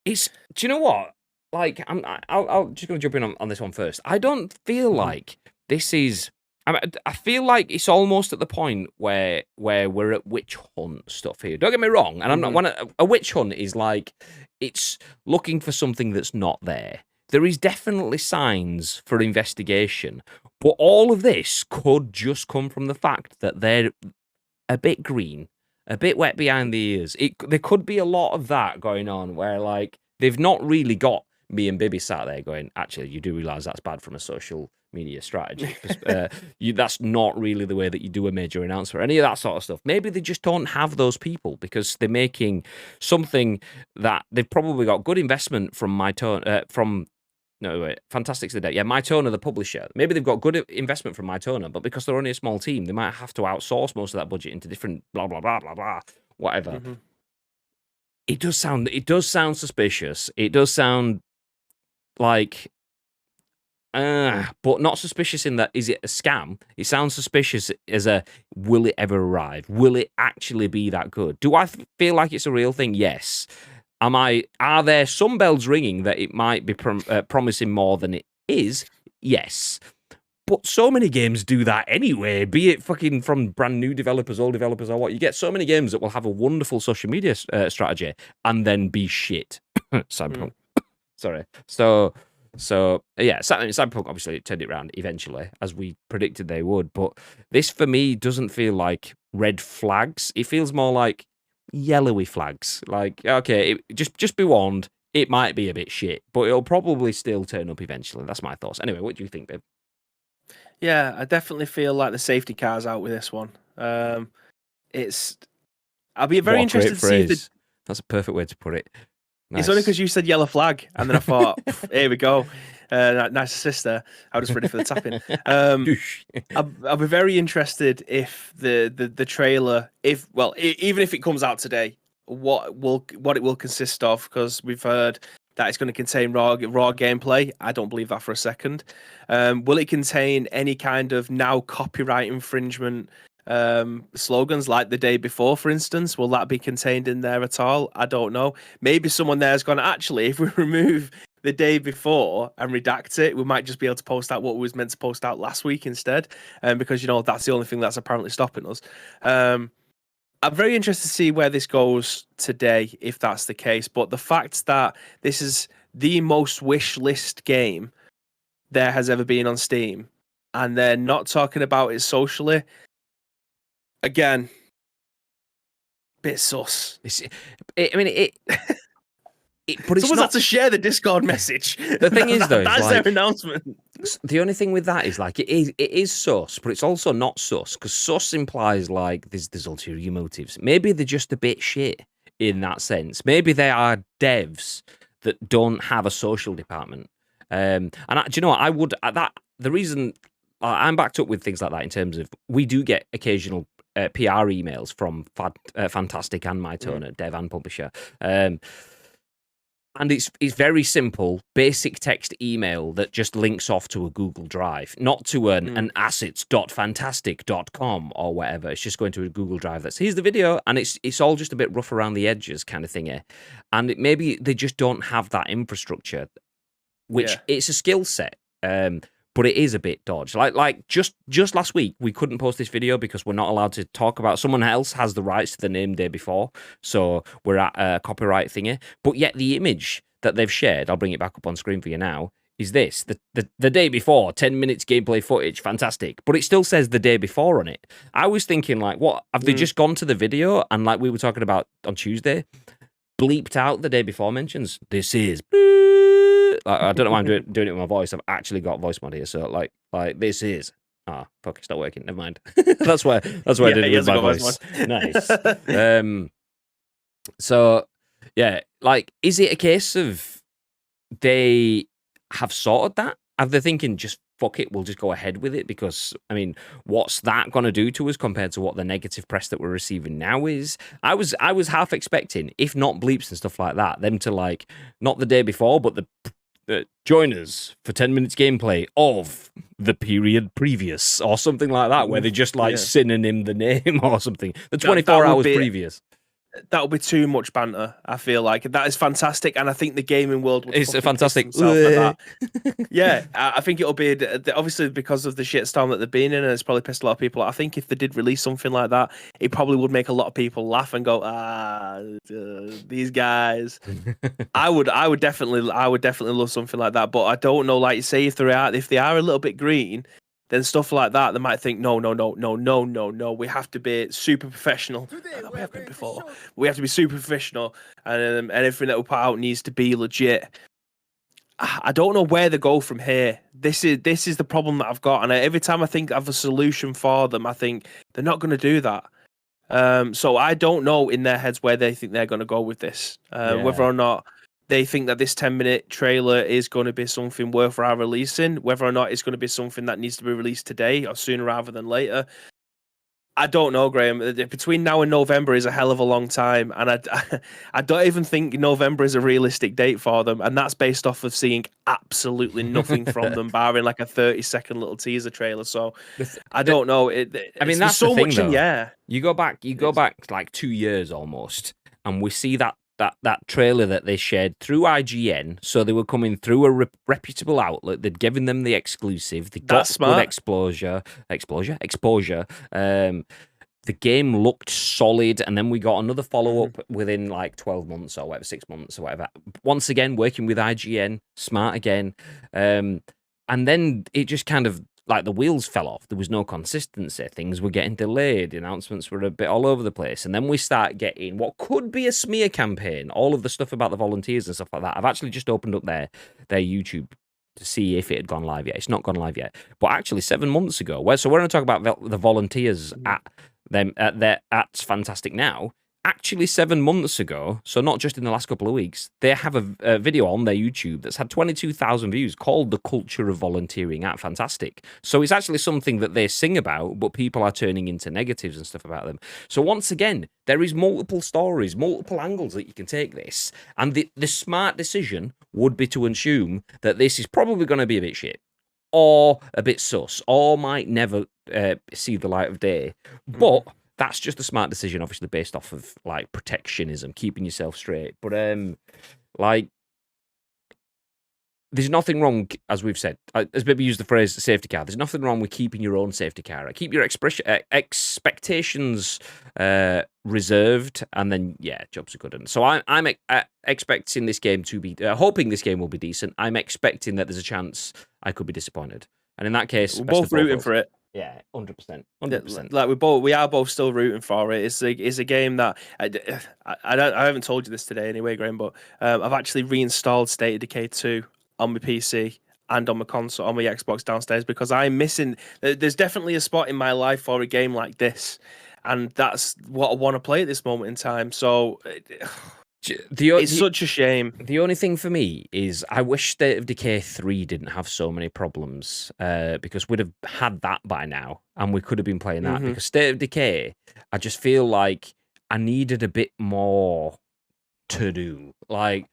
Do you know what? Like, I'll just going to jump in on this one first. I don't feel like this is... I feel like it's almost at the point where we're at witch hunt stuff here. Don't get me wrong, and I'm not a witch hunt is like it's looking for something that's not there. There is definitely signs for investigation, but all of this could just come from the fact that they're a bit green, a bit wet behind the ears. There could be a lot of that going on where like they've not really got me and Bibby sat there going, actually, you do realise that's bad from a social media strategy. That's not really the way that you do a major announcement or any of that sort of stuff. Maybe they just don't have those people because they're making something that they've probably got good investment from Fantastic's the Day. Yeah, Mytona, the publisher. Maybe they've got good investment from Mytona, but because they're only a small team, they might have to outsource most of that budget into different blah, blah, blah, blah, blah, whatever. Mm-hmm. It does sound suspicious. It does sound like... but not suspicious in that, is it a scam? It sounds suspicious as a, will it ever arrive? Will it actually be that good? Do I feel like it's a real thing? Yes. Are there some bells ringing that it might be promising more than it is? Yes. But so many games do that anyway, be it fucking from brand new developers, old developers, or what. You get so many games that will have a wonderful social media strategy and then be shit. Cyberpunk. Sorry. So yeah, Cyberpunk obviously turned it around eventually, as we predicted they would. But this, for me, doesn't feel like red flags. It feels more like yellowy flags. Like, okay, just be warned, it might be a bit shit, but it'll probably still turn up eventually. That's my thoughts. Anyway, what do you think, babe? Yeah, I definitely feel like the safety car's out with this one. I'll be very interested to see if That's a perfect way to put it. Nice. It's only because you said yellow flag, and then I thought, here we go. Nice assist there. I was ready for the tapping. I'll be very interested if the trailer, even if it comes out today, what it will consist of, because we've heard that it's going to contain raw gameplay. I don't believe that for a second. Will it contain any kind of now copyright infringement slogans like the day before, for instance? Will that be contained in there at all? I don't know. Maybe someone there's gone, actually, if we remove the day before and redact it, we might just be able to post out what we was meant to post out last week instead, because that's the only thing that's apparently stopping us. I'm very interested to see where this goes today, if that's the case. But the fact that this is the most wish list game there has ever been on Steam, and they're not talking about it socially, again, bit sus. But someone's had to share the Discord message. The thing is, though, that's their announcement. The only thing with that is, like, it is sus, but it's also not sus, because sus implies like there's ulterior motives. Maybe they're just a bit shit in that sense. Maybe they are devs that don't have a social department. Do you know what? I would the reason I'm backed up with things like that in terms of we do get occasional PR emails from Fantastic and Mytona, dev and publisher. And it's very simple, basic text email that just links off to a Google Drive, not to an assets.fantastic.com or whatever. It's just going to a Google Drive that's, here's the video, and it's all just a bit rough around the edges kind of thingy. And maybe they just don't have that infrastructure, which it's a skill set, but it is a bit dodge. Like just last week, we couldn't post this video because we're not allowed to talk about, someone else has the rights to the name day before, so we're at a copyright thingy. But yet the image that they've shared, I'll bring it back up on screen for you now, is this. The day before, 10 minutes gameplay footage, fantastic. But it still says the day before on it. I was thinking, like, what, have they just gone to the video? And like we were talking about on Tuesday, bleeped out the day before mentions. This is. I don't know why I'm doing it with my voice. I've actually got voice mod here, so like this is. Ah, fuck, it's not working. Never mind. that's why I did it with my voice. Nice. So yeah, like, is it a case of they have sorted that? Are they thinking just fuck it, we'll just go ahead with it? Because I mean, what's that going to do to us compared to what the negative press that we're receiving now is? I was half expecting, if not bleeps and stuff like that, them to like not the day before, but the join us for 10 minutes gameplay of the period previous or something like that, where they just like synonym the name or something. The 24 hours previous. That would be too much banter. I feel like that is fantastic, and I think the gaming world would it's a fantastic. At that. Yeah, I think it'll be obviously because of the shitstorm that they've been in, and it's probably pissed a lot of people. I think if they did release something like that, it probably would make a lot of people laugh and go, these guys. I would definitely love something like that, but I don't know. Like you say, if they are a little bit green, then stuff like that, they might think, no, we have to be super professional. We have been before. We have to be super professional, and everything that we put out needs to be legit. I don't know where they go from here. This is the problem that I've got, and every time I think of a solution for them, I think they're not going to do that. So I don't know in their heads where they think they're going to go with this. Whether or not they think that this 10-minute trailer is going to be something worthwhile releasing, whether or not it's going to be something that needs to be released today or sooner rather than later. I don't know, Graham. Between now and November is a hell of a long time, and I don't even think November is a realistic date for them, and that's based off of seeing absolutely nothing from them, barring like a 30-second little teaser trailer. So I don't know. I mean, that's so much in the air. You go back like 2 years almost, and we see that trailer that they shared through IGN. So they were coming through a reputable outlet. They'd given them the exclusive. They got good exposure. The game looked solid, and then we got another follow-up within like 12 months or whatever, 6 months or whatever. Once again, working with IGN, smart again. And then it just kind of, like, the wheels fell off. There was no consistency. Things were getting delayed. Announcements were a bit all over the place. And then we start getting what could be a smear campaign. All of the stuff about the volunteers and stuff like that. I've actually just opened up their YouTube to see if it had gone live yet. It's not gone live yet. But actually, 7 months ago, so we're going to talk about the volunteers at Fantastic Now. Actually, 7 months ago, so not just in the last couple of weeks, they have a video on their YouTube that's had 22,000 views called The Culture of Volunteering at Fantastic. So it's actually something that they sing about, but people are turning into negatives and stuff about them. So once again, there is multiple stories, multiple angles that you can take this. And the smart decision would be to assume that this is probably going to be a bit shit, or a bit sus, or might never see the light of day. But that's just a smart decision, obviously, based off of like protectionism, keeping yourself straight. But like, there's nothing wrong, as we've said, as maybe used the phrase safety car. There's nothing wrong with keeping your own safety car. Keep your expectations reserved, and then jobs are good. And so I'm expecting this game to be, hoping this game will be decent. I'm expecting that there's a chance I could be disappointed, and in that case, we're both rooting for it. Yeah, 100%. 100%. Like we are both still rooting for it. It's a game that I haven't told you this today anyway, Graham, but I've actually reinstalled State of Decay 2 on my PC and on my console, on my Xbox downstairs, because I'm missing. There's definitely a spot in my life for a game like this, and that's what I want to play at this moment in time. So it's such a shame. The only thing for me is I wish State of Decay 3 didn't have so many problems, because we'd have had that by now, and we could have been playing that. Because State of Decay, I just feel like I needed a bit more to do. Like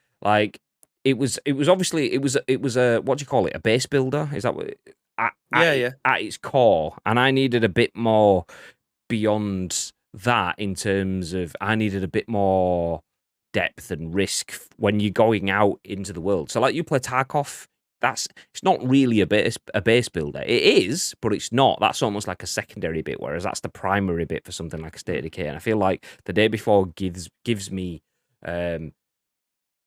it was obviously it was a, what do you call it, a base builder? Is that what? At its core, and I needed a bit more beyond that in terms of I needed a bit more depth and risk when you're going out into the world. So like you play Tarkov, it's not really a base builder. It is, but it's not. That's almost like a secondary bit, whereas that's the primary bit for something like a State of Decay. And I feel like the day before gives me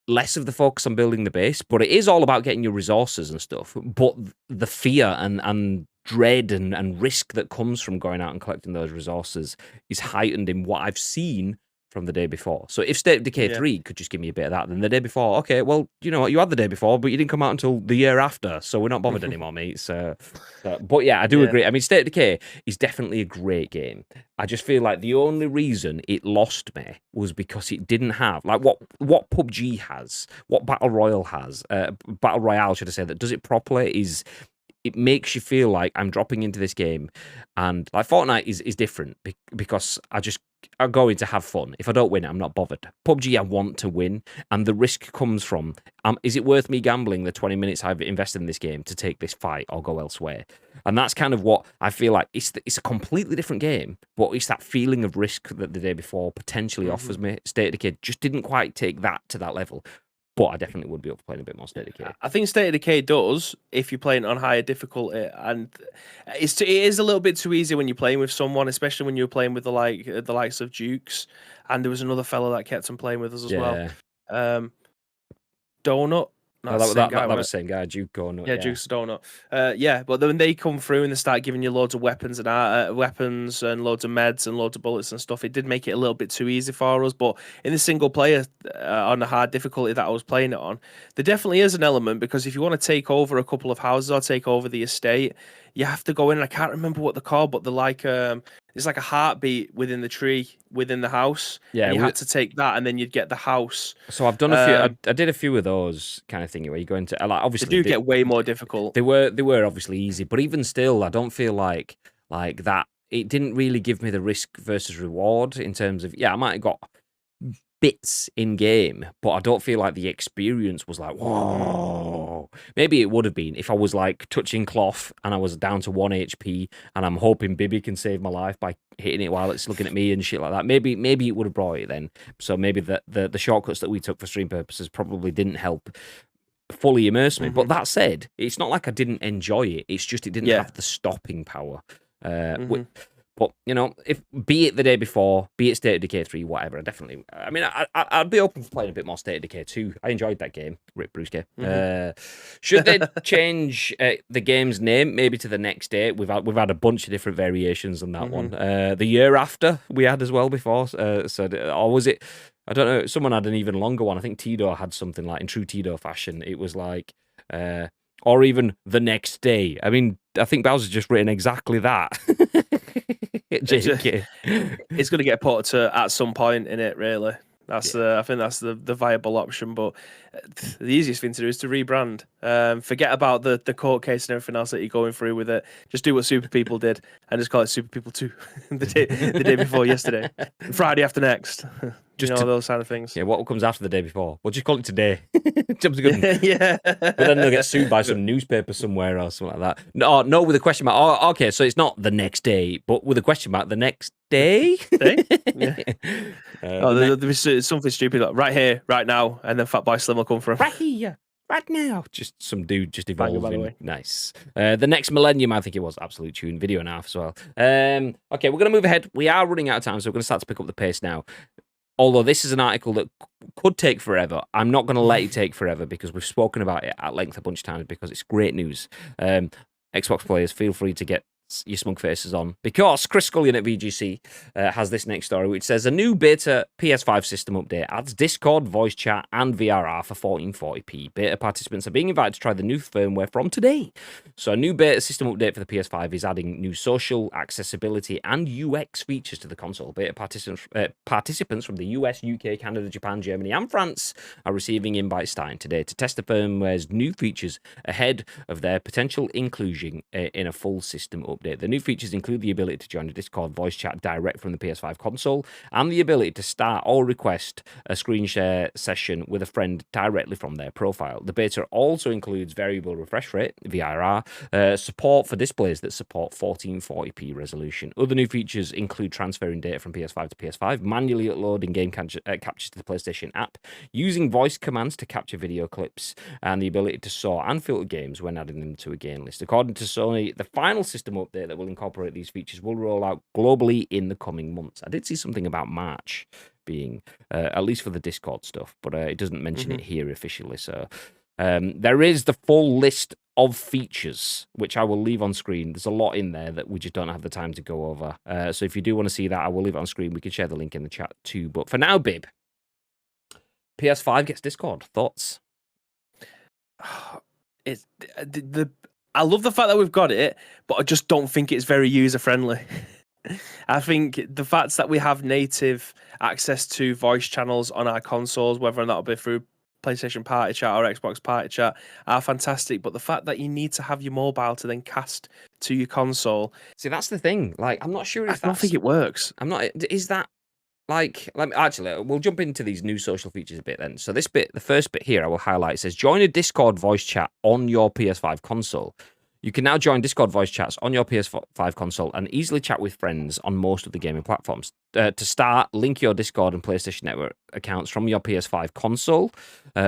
less of the focus on building the base, but it is all about getting your resources and stuff. But the fear and dread and risk that comes from going out and collecting those resources is heightened in what I've seen from the day before. So if State of Decay Yeah. 3 could just give me a bit of that, then the day before, okay, well, you know what, you had the day before, but you didn't come out until the year after, so we're not bothered anymore, mate. But yeah, I do agree. I mean, State of Decay is definitely a great game. I just feel like the only reason it lost me was because it didn't have like what PUBG has, what Battle Royale has, Battle Royale, should I say, that does it properly is it makes you feel like I'm dropping into this game, and like Fortnite is different because I go in to have fun. If I don't win, I'm not bothered. PUBG, I want to win, and the risk comes from: is it worth me gambling the 20 minutes I've invested in this game to take this fight or go elsewhere? And that's kind of what I feel like. It's a completely different game, but it's that feeling of risk that the day before potentially offers me. State of Decay just didn't quite take that to that level. But I definitely would be up for playing a bit more State of Decay. I think State of Decay does if you're playing on higher difficulty, and it is a little bit too easy when you're playing with someone, especially when you're playing with the likes of Dukes, and there was another fella that kept on playing with us as well. Donut. That was the same guy, Duke Donut. Yeah, Duke's Donut. But then they come through and they start giving you loads of weapons and weapons and loads of meds and loads of bullets and stuff. It did make it a little bit too easy for us. But in the single player on the hard difficulty that I was playing it on, there definitely is an element, because if you want to take over a couple of houses or take over the estate, you have to go in. And I can't remember what they're called, but they're like it's like a heartbeat within the tree within the house. Yeah, and you had to take that, and then you'd get the house. So I've done a few. I did a few of those kind of thing where you go into like obviously they do get way more difficult. They were obviously easy, but even still, I don't feel like that. It didn't really give me the risk versus reward in terms of I might have got bits in game, but I don't feel like the experience was like whoa. Maybe it would have been if I was like touching cloth and I was down to 1 HP and I'm hoping Bibby can save my life by hitting it while it's looking at me and shit like that. Maybe it would have brought it then. So maybe the shortcuts that we took for stream purposes probably didn't help fully immerse me. But that said, it's not like I didn't enjoy it. It's just it didn't have the stopping power. But you know, be it the day before, be it State of Decay 3, whatever, I'd be open for playing a bit more State of Decay 2. I enjoyed that game, Rip Brewski. Should they change the game's name maybe to the next day? We've had a bunch of different variations on that one. The year after we had as well before. Or was it? I don't know. Someone had an even longer one. I think Tito had something like in true Tito fashion. It was like. Or even the next day. I mean, I think Bowser's just written exactly that. It's going to get put to at some point in it, really. That's I think that's the viable option. But the easiest thing to do is to rebrand. Forget about the court case and everything else that you're going through with it. Just do what Super People did and just call it Super People 2 the day before yesterday, Friday after next. Just those kind of things. Yeah, what comes after the day before? We'll just call it today. Jumps good. Yeah. But then they'll get sued by some newspaper somewhere or something like that. No, with a question mark. Oh, okay, so it's not the next day, but with a question mark, the next day? There'll be something stupid like right here, right now, and then Fatboy Slim will come from. Right here. Right now, just some dude just evolving. Nice. The next millennium, I think it was absolute tune, video and a half as well. Okay, we're gonna move ahead. We are running out of time, so we're gonna start to pick up the pace now. Although this is an article that could take forever, I'm not going to let it take forever because we've spoken about it at length a bunch of times because it's great news. Xbox players, feel free to get your smug faces on because Chris Scullion at VGC has this next story which says a new beta PS5 system update adds Discord, voice chat and VRR for 1440p. Beta participants are being invited to try the new firmware from today. So a new beta system update for the PS5 is adding new social, accessibility and UX features to the console. Beta participants from the US, UK, Canada, Japan, Germany and France are receiving invites starting today to test the firmware's new features ahead of their potential inclusion in a full system update. The new features include the ability to join a Discord voice chat direct from the PS5 console and the ability to start or request a screen share session with a friend directly from their profile. The beta also includes variable refresh rate, VRR, support for displays that support 1440p resolution. Other new features include transferring data from PS5 to PS5, manually uploading game captures to the PlayStation app, using voice commands to capture video clips, and the ability to sort and filter games when adding them to a game list. According to Sony, the final system update that will incorporate these features will roll out globally in the coming months. I did see something about March being, at least for the Discord stuff, but it doesn't mention it here officially. So there is the full list of features, which I will leave on screen. There's a lot in there that we just don't have the time to go over. So if you do want to see that, I will leave it on screen. We can share the link in the chat too. But for now, Bib, PS5 gets Discord. Thoughts? It's I love the fact that we've got it, but I just don't think it's very user friendly. I think the fact that we have native access to voice channels on our consoles, whether or not it'll be through PlayStation Party Chat or Xbox Party Chat, are fantastic. But the fact that you need to have your mobile to then cast to your console, see, that's the thing. Like, I'm not sure if I don't think it works. I'm not. Is that like? Let me actually. We'll jump into these new social features a bit then. So this bit, the first bit here, I will highlight. It says join a Discord voice chat on your PS5 console. You can now join Discord voice chats on your PS5 console and easily chat with friends on most of the gaming platforms. To start, link your Discord and PlayStation Network accounts from your PS5 console,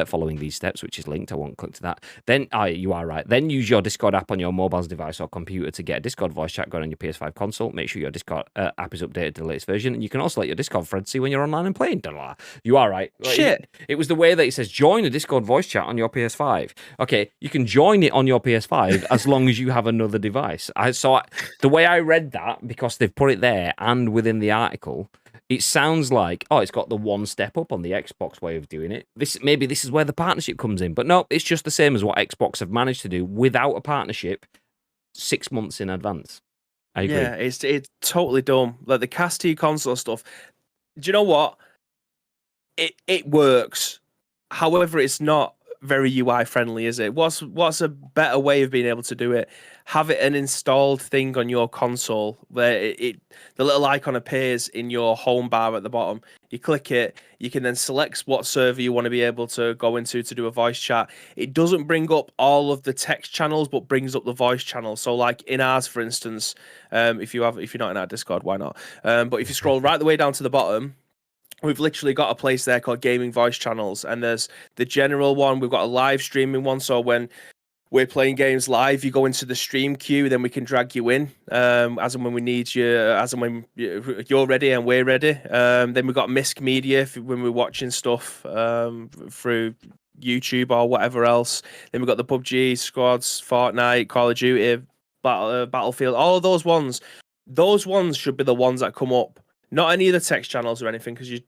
following these steps, which is linked. I won't click to that. Then, you are right. Then use your Discord app on your mobile's device or computer to get a Discord voice chat going on your PS5 console. Make sure your Discord app is updated to the latest version. And you can also let your Discord friends see when you're online and playing. You are right. Shit. It was the way that it says join a Discord voice chat on your PS5. Okay, you can join it on your PS5 as long as you have another device. The way I read that, because they've put it there and within the article, it sounds like, it's got the one step up on the Xbox way of doing it. Maybe this is where the partnership comes in. But no, it's just the same as what Xbox have managed to do without a partnership 6 months in advance. I agree. Yeah, it's totally dumb. Like the cast to your console stuff. Do you know what? It works. However, it's not very UI friendly, is it? What's a better way of being able to do it? Have it an installed thing on your console where the little icon appears in your home bar at the bottom. You click it, you can then select what server you want to be able to go into to do a voice chat. It doesn't bring up all of the text channels, but brings up the voice channels. So like in ours, for instance, if you're not in our Discord, why not? But if you scroll right the way down to the bottom, we've literally got a place there called gaming voice channels, and there's the general one. We've got a live streaming one, so when we're playing games live, you go into the stream queue, then we can drag you in as and when we need you, as and when you're ready and we're ready. Then we've got Misc Media when we're watching stuff through YouTube or whatever else. Then we've got the PUBG, Squads, Fortnite, Call of Duty, Battlefield, all of those ones. Those ones should be the ones that come up. Not any of the text channels or anything, because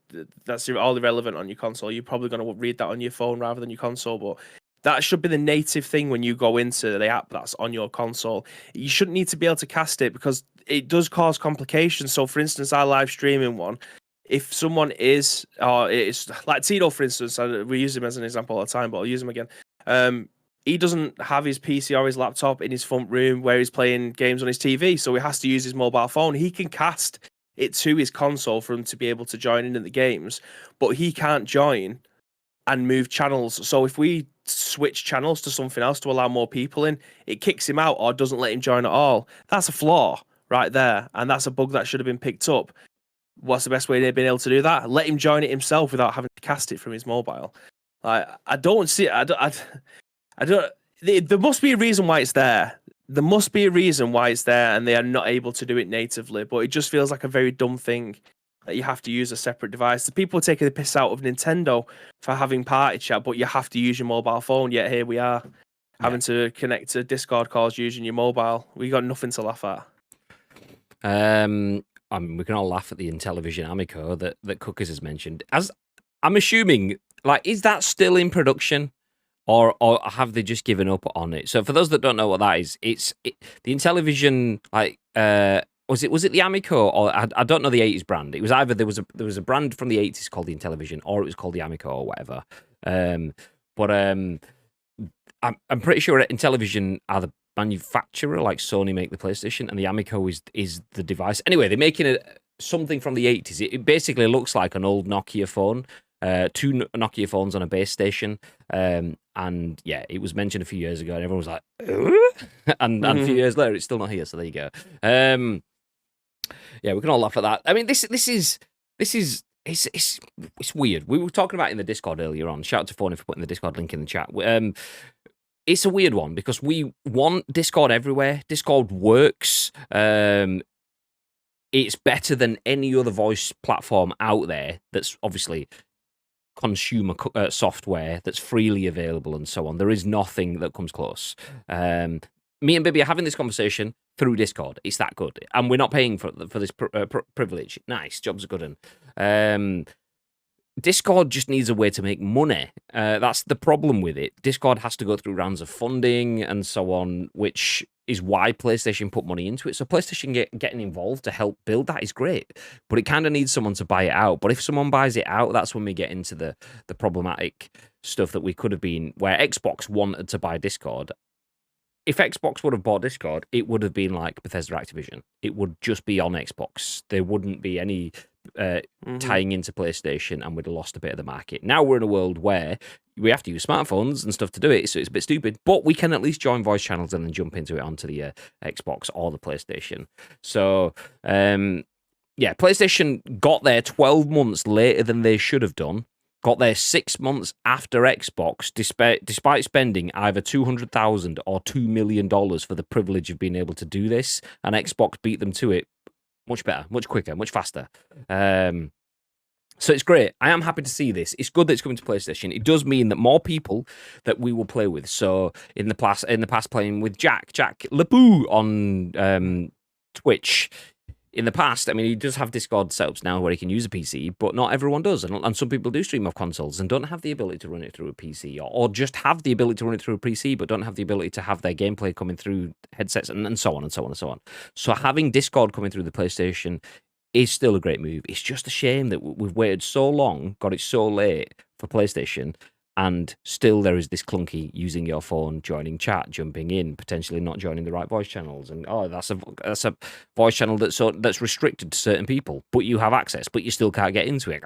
that's all irrelevant on your console. You're probably going to read that on your phone rather than your console, but that should be the native thing when you go into the app that's on your console. You shouldn't need to be able to cast it because it does cause complications. So, for instance, our live streaming one, if someone it's like Tito, for instance, we use him as an example all the time, but I'll use him again. He doesn't have his PC or his laptop in his front room where he's playing games on his TV, so he has to use his mobile phone. He can cast it to his console for him to be able to join in the games, but he can't join and move channels. So if we switch channels to something else to allow more people in, it kicks him out or doesn't let him join at all. That's a flaw right there, and that's a bug that should have been picked up. What's the best way they've been able to do that? Let him join it himself without having to cast it from his mobile. I don't see. I don't. There must be a reason why it's there. There must be a reason why it's there, and they are not able to do it natively. But it just feels like a very dumb thing that you have to use a separate device. The people are taking the piss out of Nintendo for having party chat, but you have to use your mobile phone. Yet here we are having to connect to Discord calls using your mobile. We got nothing to laugh at. I mean, we can all laugh at the Intellivision Amico that Cookers has mentioned. As I'm assuming, like, is that still in production? Or have they just given up on it? So for those that don't know what that is, the Intellivision, like, was it the Amico, or I don't know the 80s brand. It was either there was a brand from the 80s called the Intellivision, or it was called the Amico or whatever. But I'm pretty sure Intellivision are the manufacturer, like Sony make the PlayStation, and the Amico is the device. Anyway, they're making something from the 80s. It basically looks like an old Nokia phone. Two Nokia phones on a base station, and yeah, it was mentioned a few years ago, and everyone was like, and a few years later, it's still not here. So there you go. Yeah, we can all laugh at that. I mean, this is it's weird. We were talking about it in the Discord earlier on. Shout out to Phone for putting the Discord link in the chat. It's a weird one because we want Discord everywhere. Discord works. It's better than any other voice platform out there. That's obviously consumer software that's freely available and so on. There is nothing that comes close. Me and Bibby are having this conversation through Discord. It's that good, and we're not paying for this privilege. Nice, jobs are good. Discord just needs a way to make money. That's the problem with it. Discord has to go through rounds of funding and so on, which is why PlayStation put money into it. So PlayStation getting involved to help build that is great, but it kind of needs someone to buy it out. But if someone buys it out, that's when we get into the problematic stuff that we could have been, where Xbox wanted to buy Discord. If Xbox would have bought Discord, it would have been like Bethesda Activision. It would just be on Xbox. There wouldn't be any tying into PlayStation, and we'd have lost a bit of the market. Now we're in a world where we have to use smartphones and stuff to do it, so it's a bit stupid, but we can at least join voice channels and then jump into it onto the Xbox or the PlayStation. So, yeah, PlayStation got there 12 months later than they should have done. Got there 6 months after Xbox, despite spending either $200,000 or $2 million for the privilege of being able to do this, and Xbox beat them to it much better, much quicker, much faster. So it's great. I am happy to see this. It's good that it's coming to PlayStation. It does mean that more people that we will play with. So in the past playing with Jack LePoo on Twitch. In the past, I mean, he does have Discord setups now where he can use a PC, but not everyone does. And some people do stream off consoles and don't have the ability to run it through a PC, or just have the ability to run it through a PC, but don't have the ability to have their gameplay coming through headsets and so on and so on and so on. So having Discord coming through the PlayStation is still a great move. It's just a shame that we've waited so long, got it so late for PlayStation, and still there is this clunky using your phone, joining chat, jumping in, potentially not joining the right voice channels, and that's a voice channel that's restricted to certain people, but you have access, but you still can't get into it.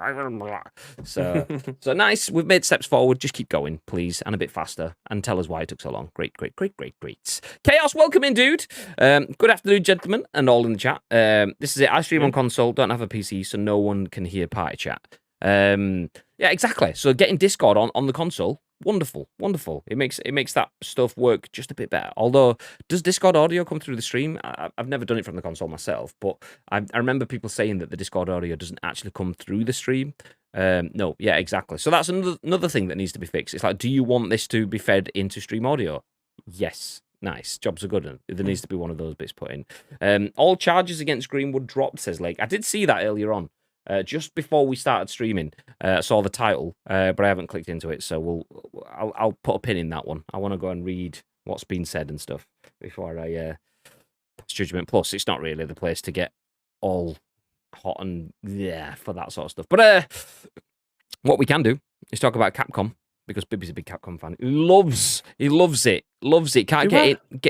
So nice. We've made steps forward. Just keep going, please, and a bit faster, and tell us why it took so long. Great. Chaos, welcome in, dude. Good afternoon, gentlemen, and all in the chat. This is it. I stream on console, don't have a PC, so no one can hear party chat. Yeah, exactly. So getting Discord on the console, wonderful. It makes that stuff work just a bit better. Although, does Discord audio come through the stream? I've never done it from the console myself, but I remember people saying that the Discord audio doesn't actually come through the stream. No, yeah, exactly. So that's another thing that needs to be fixed. It's like, do you want this to be fed into stream audio? Yes. Nice. Jobs are good. There needs to be one of those bits put in. All charges against Greenwood dropped, says Lake. I did see that earlier on. Just before we started streaming, I saw the title, but I haven't clicked into it, so I'll put a pin in that one. I want to go and read what's been said and stuff before I pass judgment. Plus, it's not really the place to get all hot and for that sort of stuff. But what we can do is talk about Capcom, because Bibby's a big Capcom fan. He loves it. Can't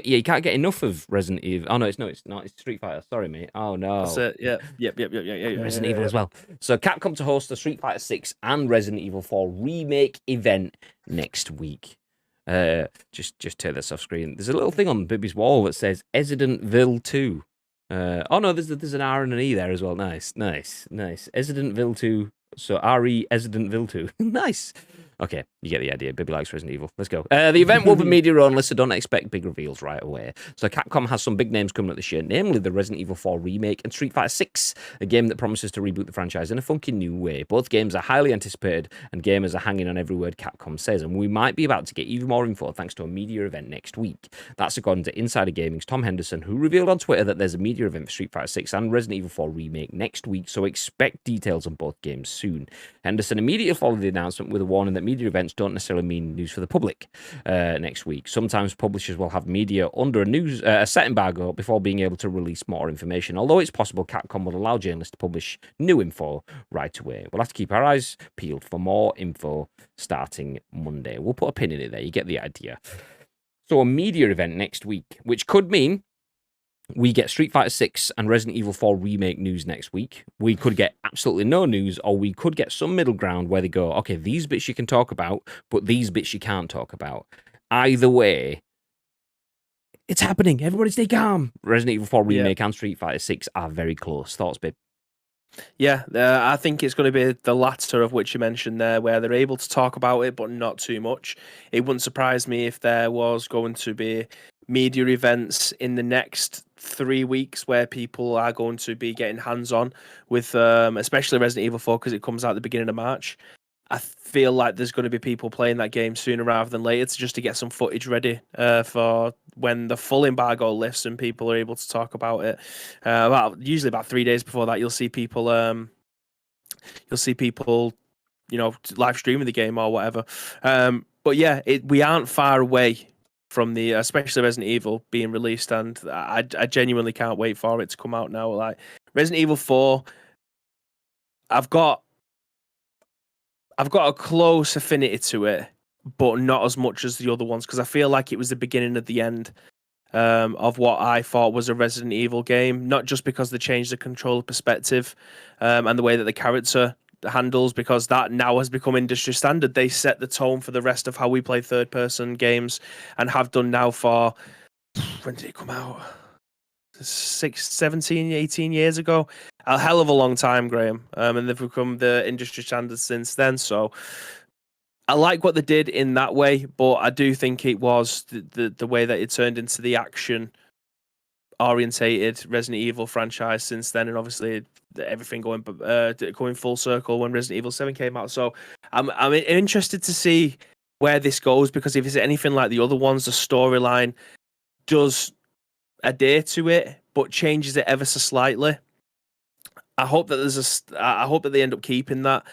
he can't get enough of Resident Evil. Oh no, it's not. It's Street Fighter. Sorry, mate. Oh no. That's it. Yeah. Resident Evil as well. So Capcom to host the Street Fighter 6 and Resident Evil 4 remake event next week. Just tear this off screen. There's a little thing on Bibby's wall that says Residentville 2. Oh no, there's an R and an E there as well. Nice. Residentville 2. So RE Residentville 2. Nice. Okay, you get the idea. Bibby likes Resident Evil. Let's go. The event will be media only, so don't expect big reveals right away. So Capcom has some big names coming up this year, namely the Resident Evil 4 remake and Street Fighter 6, a game that promises to reboot the franchise in a funky new way. Both games are highly anticipated, and gamers are hanging on every word Capcom says, and we might be about to get even more info thanks to a media event next week. That's according to Insider Gaming's Tom Henderson, who revealed on Twitter that there's a media event for Street Fighter 6 and Resident Evil 4 remake next week, so expect details on both games soon. Henderson immediately followed the announcement with a warning that media events don't necessarily mean news for the public next week. Sometimes publishers will have media under a set embargo before being able to release more information, although it's possible Capcom will allow journalists to publish new info right away. We'll have to keep our eyes peeled for more info starting Monday. We'll put a pin in it there. You get the idea. So a media event next week, which could mean we get Street Fighter 6 and Resident Evil 4 remake news next week. We could get absolutely no news, or we could get some middle ground where they go, okay, these bits you can talk about, but these bits you can't talk about. Either way, it's happening. Everybody stay calm. Resident Evil 4 remake and Street Fighter 6 are very close. Thoughts, babe? Yeah, I think it's going to be the latter of which you mentioned there, where they're able to talk about it, but not too much. It wouldn't surprise me if there was going to be media events in the next 3 weeks where people are going to be getting hands-on with, especially Resident Evil 4, because it comes out at the beginning of March. I feel like there's going to be people playing that game sooner rather than later just to get some footage ready for when the full embargo lifts and people are able to talk about it. Usually about 3 days before that, you'll see people live streaming the game or whatever. But yeah, we aren't far away from the especially Resident Evil being released, and I genuinely can't wait for it to come out now. Like Resident Evil 4, I've got a close affinity to it, but not as much as the other ones, because I feel like it was the beginning of the end of what I thought was a Resident Evil game. Not just because they changed the controller perspective and the way that the character handles, because that now has become industry standard. They set the tone for the rest of how we play third-person games, and have done now for, when did it come out? 17, 18 years ago. A hell of a long time, Graham. And they've become the industry standard since then. So I like what they did in that way, but I do think it was the way that it turned into the action orientated Resident Evil franchise since then, and obviously everything going full circle when Resident Evil 7 came out. So I'm interested to see where this goes, because if it's anything like the other ones, the storyline does adhere to it but changes it ever so slightly. I hope that I hope that they end up keeping that,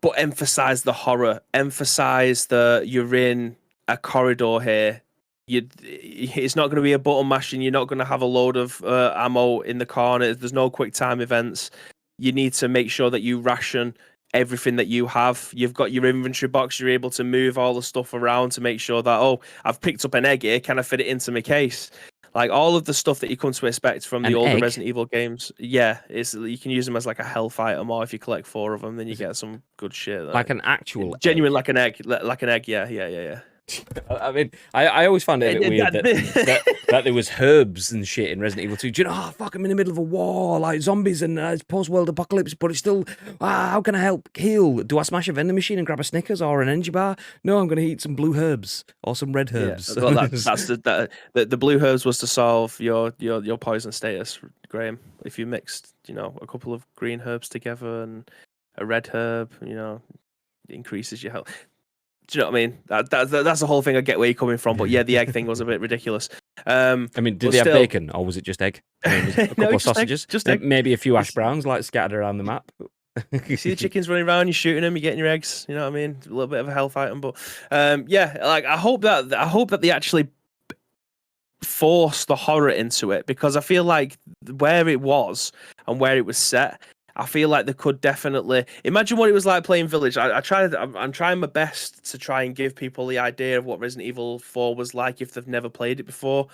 but emphasize the horror, emphasize that you're in a corridor here. It's not going to be a button mashing. You're not going to have a load of ammo in the corner. There's no quick time events. You need to make sure that you ration everything that you have. You've got your inventory box. You're able to move all the stuff around to make sure that, oh, I've picked up an egg here. Can I fit it into my case? Like all of the stuff that you come to expect from the older Resident Evil games. Yeah, you can use them as like a health item, or if you collect 4 of them, then you get some good shit. Like an actual genuine egg. Like an egg. Yeah. I mean, I always found it a bit weird that there was herbs and shit in Resident Evil 2. Do you know, fuck, I'm in the middle of a war, like zombies and it's post-world apocalypse, but it's still, how can I help heal? Do I smash a vending machine and grab a Snickers or an energy bar? No, I'm going to eat some blue herbs or some red herbs. Yeah. Well, that's the blue herbs was to solve your poison status, Graham. If you mixed, a couple of green herbs together and a red herb, it increases your health. Do you know what I mean? That's the whole thing. I get where you're coming from, but yeah, the egg thing was a bit ridiculous. I mean, did they have bacon, or was it just egg? I mean, a couple of sausages, just egg. Maybe a few hash browns, like scattered around the map. You see the chickens running around, you're shooting them, you're getting your eggs. You know what I mean? A little bit of a health item, but yeah, like I hope that they actually force the horror into it, because I feel like where it was and where it was set, I feel like they could definitely imagine what it was like playing Village. I'm trying my best to try and give people the idea of what Resident Evil 4 was like if they've never played it before.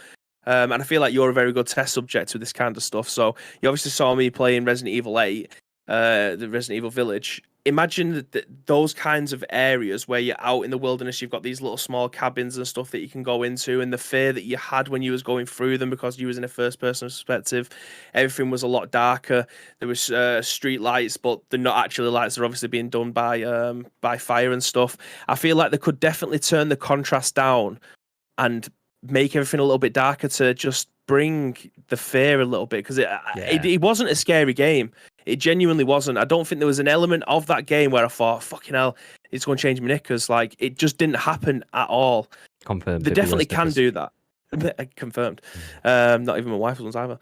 And I feel like you're a very good test subject with this kind of stuff. So you obviously saw me playing Resident Evil 8, the Resident Evil Village. Imagine those kinds of areas where you're out in the wilderness, you've got these little small cabins and stuff that you can go into, and the fear that you had when you was going through them because you was in a first-person perspective. Everything was a lot darker. There was street lights, but they're not actually lights. They're obviously being done by fire and stuff. I feel like they could definitely turn the contrast down and make everything a little bit darker to just bring the fear a little bit, because it wasn't a scary game. It genuinely wasn't. I don't think there was an element of that game where I thought, fucking hell, it's going to change my knickers. Like, it just didn't happen at all. Confirmed. They definitely can do that. Confirmed. Not even my wife's ones either.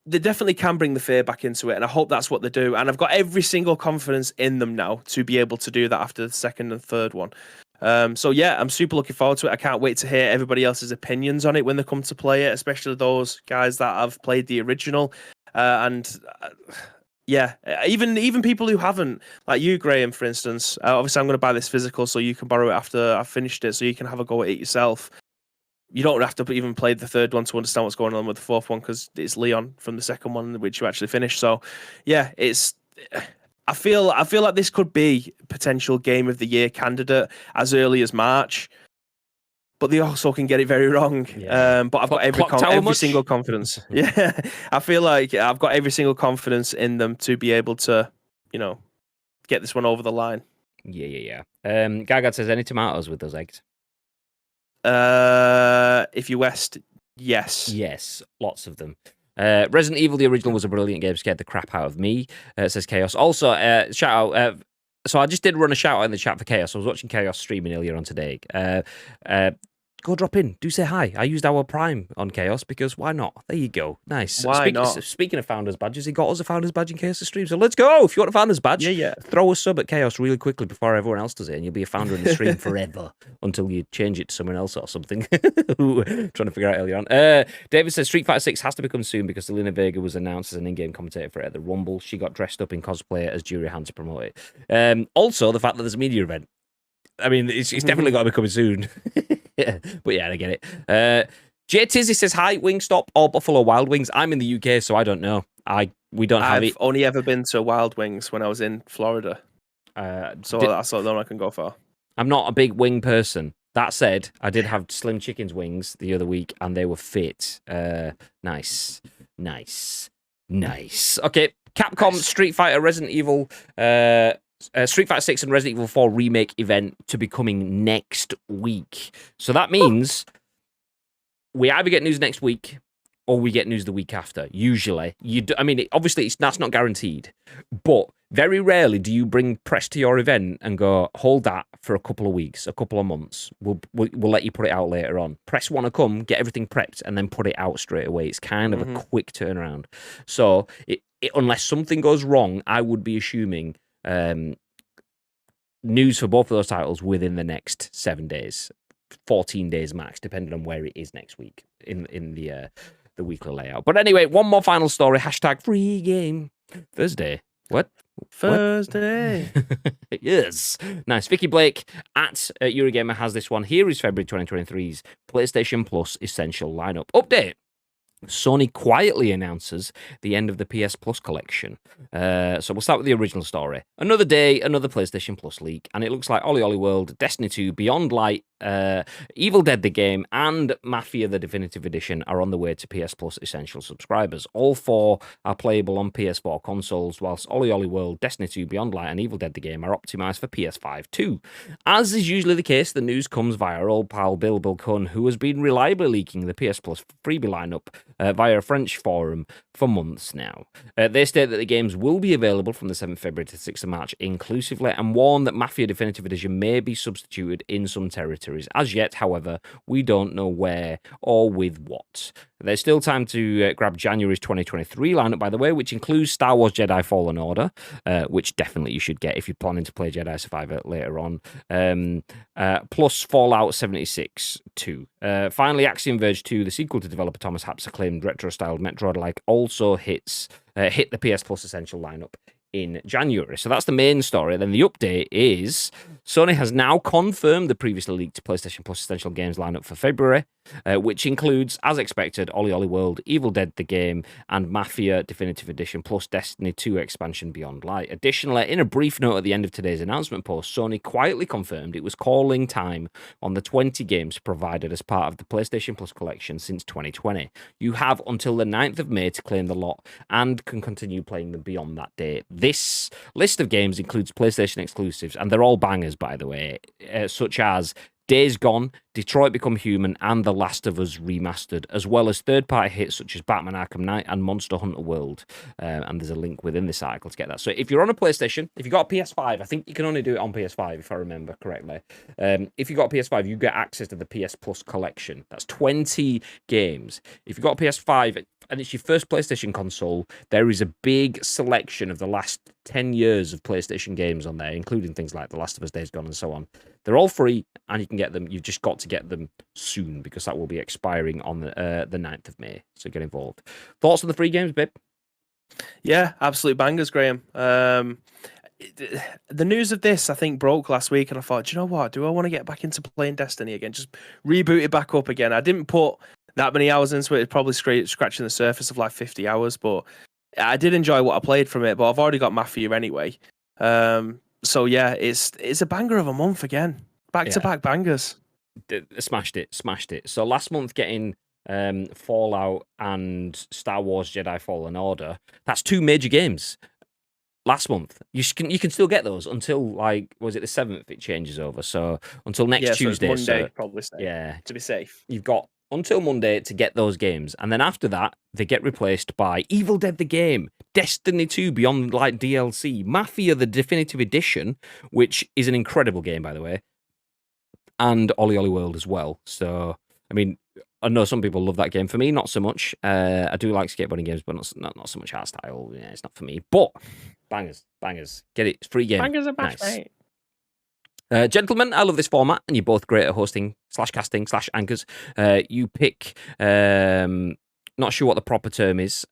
They definitely can bring the fear back into it, and I hope that's what they do. And I've got every single confidence in them now to be able to do that after the second and third one. So yeah, I'm super looking forward to it. I can't wait to hear everybody else's opinions on it when they come to play it, especially those guys that have played the original. Yeah, even people who haven't, like you, Graham, for instance. Obviously, I'm going to buy this physical so you can borrow it after I've finished it, so you can have a go at it yourself. You don't have to even play the third one to understand what's going on with the fourth one, because it's Leon from the second one, which you actually finished. So yeah, I feel like this could be potential Game of the Year candidate as early as March, but they also can get it very wrong. Yeah. But I've got every single confidence. Yeah, I feel like I've got every single confidence in them to be able to, get this one over the line. Yeah. Gargad says, any tomatoes with those eggs? If you West, yes. Yes, lots of them. Resident Evil, the original, was a brilliant game. Scared the crap out of me, says Chaos. Also, shout out. So I just did run a shout out in the chat for Chaos. I was watching Chaos streaming earlier on today. Go drop in. Do say hi. I used our Prime on Chaos because why not? There you go. Nice. Why not? Speaking of Founders Badges, he got us a Founders Badge in Chaos stream. So let's go. If you want a Founders Badge, throw a sub at Chaos really quickly before everyone else does it, and you'll be a founder in the stream forever until you change it to someone else or something. Trying to figure out earlier on. David says Street Fighter 6 has to become soon because Selena Vega was announced as an in-game commentator for it at the Rumble. She got dressed up in cosplay as Jury Han to promote it. Also, the fact that there's a media event. I mean, it's definitely got to be coming soon. Yeah, but yeah, I get it. Jay Tizzy says hi, Wingstop or Buffalo Wild Wings. I'm in the UK, so I don't know. We don't have it. I've only ever been to Wild Wings when I was in Florida. So that's the one I can go for. I'm not a big wing person. That said, I did have Slim Chicken's wings the other week, and they were fit. Nice. Okay, Capcom, Street Fighter, Resident Evil, Street Fighter 6 and Resident Evil 4 remake event to be coming next week. So that means we either get news next week or we get news the week after. Usually, obviously that's not guaranteed, but very rarely do you bring press to your event and go, hold that for a couple of weeks, a couple of months. We'll let you put it out later on. Press want to come, get everything prepped, and then put it out straight away. It's kind of a quick turnaround. So unless something goes wrong, I would be assuming news for both of those titles within the next 7 days, 14 days max, depending on where it is next week in the weekly layout. But anyway, one more final story. # free game Thursday. What? Thursday. Yes. Nice. Vicky Blake at Eurogamer has this one. Here is February 2023's PlayStation Plus Essential Lineup Update. Sony quietly announces the end of the PS Plus collection. So we'll start with the original story. Another day, another PlayStation Plus leak, and it looks like Ollie Ollie World, Destiny 2, Beyond Light, Evil Dead the game, and Mafia the Definitive Edition are on the way to PS Plus Essential subscribers. All 4 are playable on PS4 consoles, whilst Ollie Ollie World, Destiny 2, Beyond Light, and Evil Dead the game are optimized for PS5 too. As is usually the case, the news comes via our old pal Bill Kun, who has been reliably leaking the PS Plus freebie lineup via a French forum for months now. They state that the games will be available from the 7th February to 6th of March inclusively, and warn that Mafia Definitive Edition may be substituted in some territories. As yet, however, we don't know where or with what. There's still time to grab January's 2023 lineup, by the way, which includes Star Wars Jedi Fallen Order, which definitely you should get if you're planning to play Jedi Survivor later on, plus Fallout 76 2. Finally, Axiom Verge 2, the sequel to developer Thomas Happ's acclaimed retro-styled Metroid-like, also hit the PS Plus Essential lineup in January. So that's the main story. Then the update is Sony has now confirmed the previously leaked PlayStation Plus Essential Games lineup for February, which includes, as expected, Ollie Ollie World, Evil Dead the game, and Mafia Definitive Edition, plus Destiny 2 expansion Beyond Light. Additionally, in a brief note at the end of today's announcement post, Sony quietly confirmed it was calling time on the 20 games provided as part of the PlayStation Plus collection since 2020. You have until the 9th of May to claim the lot and can continue playing them beyond that date. This list of games includes PlayStation exclusives, and they're all bangers, by the way, such as Days Gone, Detroit Become Human, and The Last of Us Remastered, as well as third-party hits such as Batman Arkham Knight and Monster Hunter World. And there's a link within this article to get that. So if you're on a PlayStation, if you've got a PS5, I think you can only do it on PS5, if I remember correctly. If you've got a PS5, you get access to the PS Plus collection. That's 20 games. If you've got a PS5 and it's your first PlayStation console, there is a big selection of the last 10 years of PlayStation games on there, including things like The Last of Us, Days Gone, and so on. They're all free, and you can get them. You've just got to get them soon, because that will be expiring on the 9th of May. So get involved. Thoughts on the free games, babe? Yeah, absolute bangers, Graham. The news of this, I think, broke last week, and I thought, do you know what? Do I want to get back into playing Destiny again? Just reboot it back up again. I didn't put that many hours into it. It's probably scratching the surface of like 50 hours, but I did enjoy what I played from it. But I've already got Mafia anyway. So yeah, it's a banger of a month again. Back to back bangers. Smashed it. So last month getting Fallout and Star Wars Jedi Fallen Order, that's 2 major games. Last month, you can still get those until, like, was it the 7th? It changes over, so until next Tuesday. So Monday, probably. Yeah, to be safe. You've got until Monday to get those games. And then after that, they get replaced by Evil Dead the game, Destiny 2 Beyond Light DLC, Mafia the Definitive Edition, which is an incredible game, by the way, and Ollie Ollie World as well. So, I mean, I know some people love that game. For me, not so much. I do like skateboarding games, but not so much art style. Yeah, it's not for me. But bangers. Get it. It's free game. Bangers are Nice. right. Gentlemen, I love this format, and you're both great at hosting /casting /anchors. You pick, not sure what the proper term is.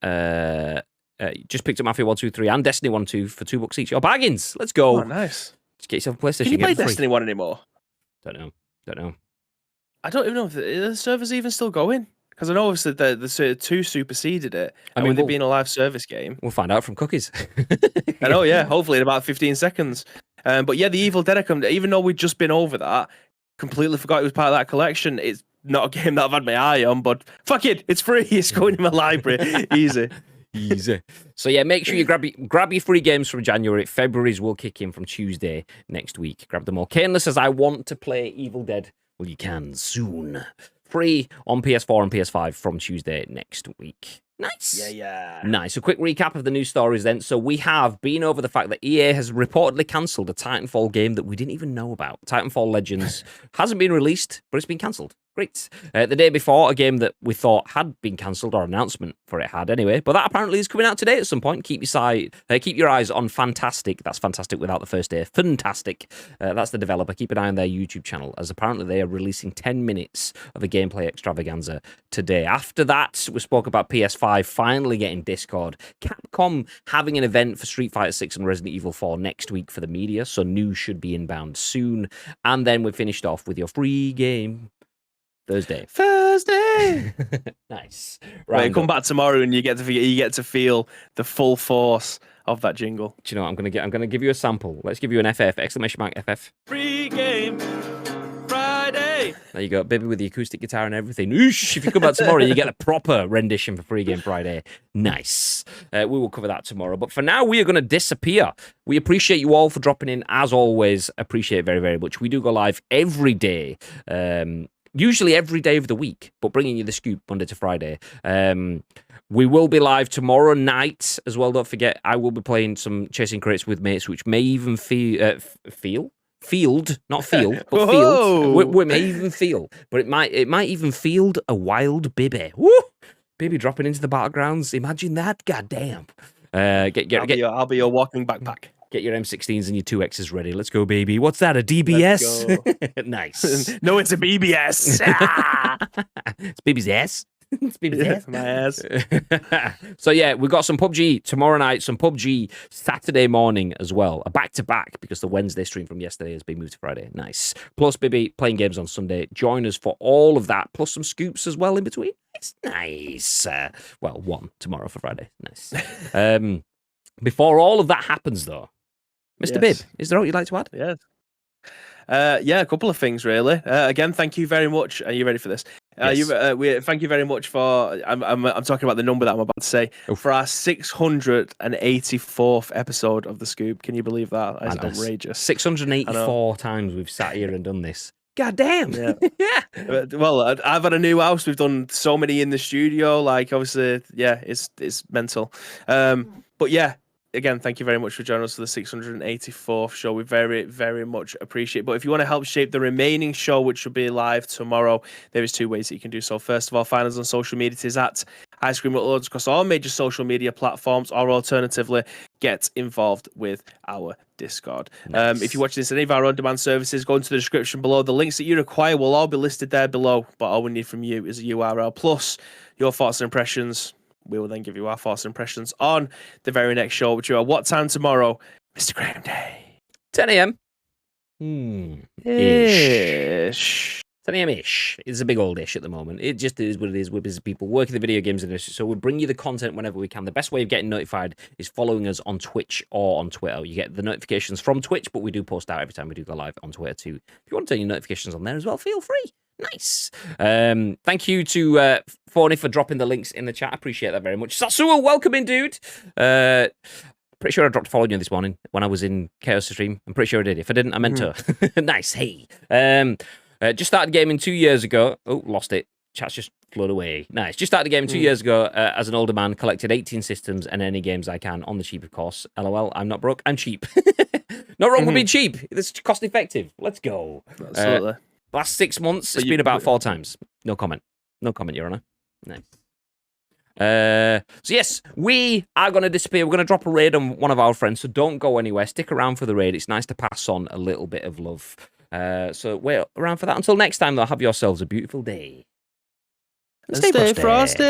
Just picked up Mafia 1, 2, 3 and Destiny 1, 2 for $2 each. Oh, bargains! Let's go. Oh, nice. Just get yourself a PlayStation. Can you play get it for free. Destiny 1 anymore? Don't know. I don't even know if the server's even still going. Because I know obviously the 2 superseded it. I mean, with it being a live service game. We'll find out from cookies. I know, yeah. Hopefully in about 15 seconds. But yeah, the Evil Dead, even though we'd just been over that, completely forgot it was part of that collection. It's not a game that I've had my eye on, but fuck it, it's free. It's going in my library. Easy. So yeah, make sure you grab your free games from January. February's will kick in from Tuesday next week. Grab them all. Kainless says, I want to play Evil Dead. Well, you can soon. Free on PS4 and PS5 from Tuesday next week. Nice. Yeah. Nice. A quick recap of the news stories then. So we have been over the fact that EA has reportedly cancelled a Titanfall game that we didn't even know about. Titanfall Legends hasn't been released, but it's been cancelled. Great. The day before, a game that we thought had been cancelled, or announcement for it had anyway, but that apparently is coming out today at some point. Keep your eyes on Fantastic. That's Fantastic without the first A. Fantastic. That's the developer. Keep an eye on their YouTube channel, as apparently they are releasing 10 minutes of a gameplay extravaganza today. After that, we spoke about PS5 finally getting Discord. Capcom having an event for Street Fighter 6 and Resident Evil 4 next week for the media, so news should be inbound soon. And then we finished off with your free game Thursday. Nice. Right, come back tomorrow and you get to feel the full force of that jingle. Do you know what I'm gonna give you a sample. Let's give you an FF, exclamation mark FF. Free game Friday. There you go, baby, with the acoustic guitar and everything. Oosh, if you come back tomorrow, you get a proper rendition for Free Game Friday. Nice. We will cover that tomorrow. But for now, we are going to disappear. We appreciate you all for dropping in. As always, appreciate it very, very much. We do go live every day. Usually every day of the week, but bringing you the scoop Monday to Friday. We will be live tomorrow night as well. Don't forget, I will be playing some Chasing Crates with Mates, which may even field, not field, but field. We may even field, but it might even field a wild Bibby. Woo! Bibby dropping into the battlegrounds. Imagine that, goddamn. I'll be your walking backpack. Get your M16s and your 2Xs ready. Let's go, baby. What's that, a DBS? Nice. No, it's a BBS. It's baby's ass. It's baby's ass. My ass. So, yeah, we've got some PUBG tomorrow night, some PUBG Saturday morning as well. A back-to-back because the Wednesday stream from yesterday has been moved to Friday. Nice. Plus, Bibby playing games on Sunday. Join us for all of that, plus some scoops as well in between. It's nice. Well, one tomorrow for Friday. Nice. Before all of that happens, though, Mr. Bib, is there what you'd like to add? Yes. A couple of things, really. Again, thank you very much. Are you ready for this? Yes. Thank you very much for. I'm talking about the number that I'm about to say. For our 684th episode of The Scoop. Can you believe that? That's outrageous. 684 times we've sat here and done this. God damn. Yeah. Yeah. Well, I've had a new house. We've done so many in the studio. Like, obviously, yeah, it's mental. But yeah. Again, thank you very much for joining us for the 684th show. We very, very much appreciate it. But if you want to help shape the remaining show, which will be live tomorrow, there is 2 ways that you can do so. First of all, find us on social media. It is at Ice Cream Uploads across all major social media platforms, or alternatively, get involved with our Discord. Nice. If you're watching this on any of our on-demand services, go into the description below. The links that you require will all be listed there below, but all we need from you is a URL plus your thoughts and impressions. We will then give you our thoughts and impressions on the very next show, which are what time tomorrow, Mr. Graham Day? 10 a.m. Ish. 10 a.m.-ish. It's a big old ish at the moment. It just is what it is. We're busy people working the video games industry, so we'll bring you the content whenever we can. The best way of getting notified is following us on Twitch or on Twitter. You get the notifications from Twitch, but we do post out every time we do go live on Twitter too. If you want to turn your notifications on there as well, feel free. Nice. Thank you to Phony for dropping the links in the chat. I appreciate that very much. Sasua, welcome in, dude. Pretty sure I dropped a follow you this morning when I was in Chaos Stream. I'm pretty sure I did. If I didn't, I meant to. Nice. Hey. Just started gaming 2 years ago. Oh, lost it. Chat's just flown away. Nice. Just started the game 2 years ago as an older man, collected 18 systems and any games I can on the cheap, of course. LOL, I'm not broke, I'm cheap. Not wrong with being cheap. It's cost effective. Let's go. Absolutely. Last 6 months, it's been about 4 times. No comment. No comment, Your Honor. Nice. So yes, we are going to disappear. We're going to drop a raid on one of our friends, so don't go anywhere. Stick around for the raid. It's nice to pass on a little bit of love. So wait around for that. Until next time, though, have yourselves a beautiful day. And stay frosty.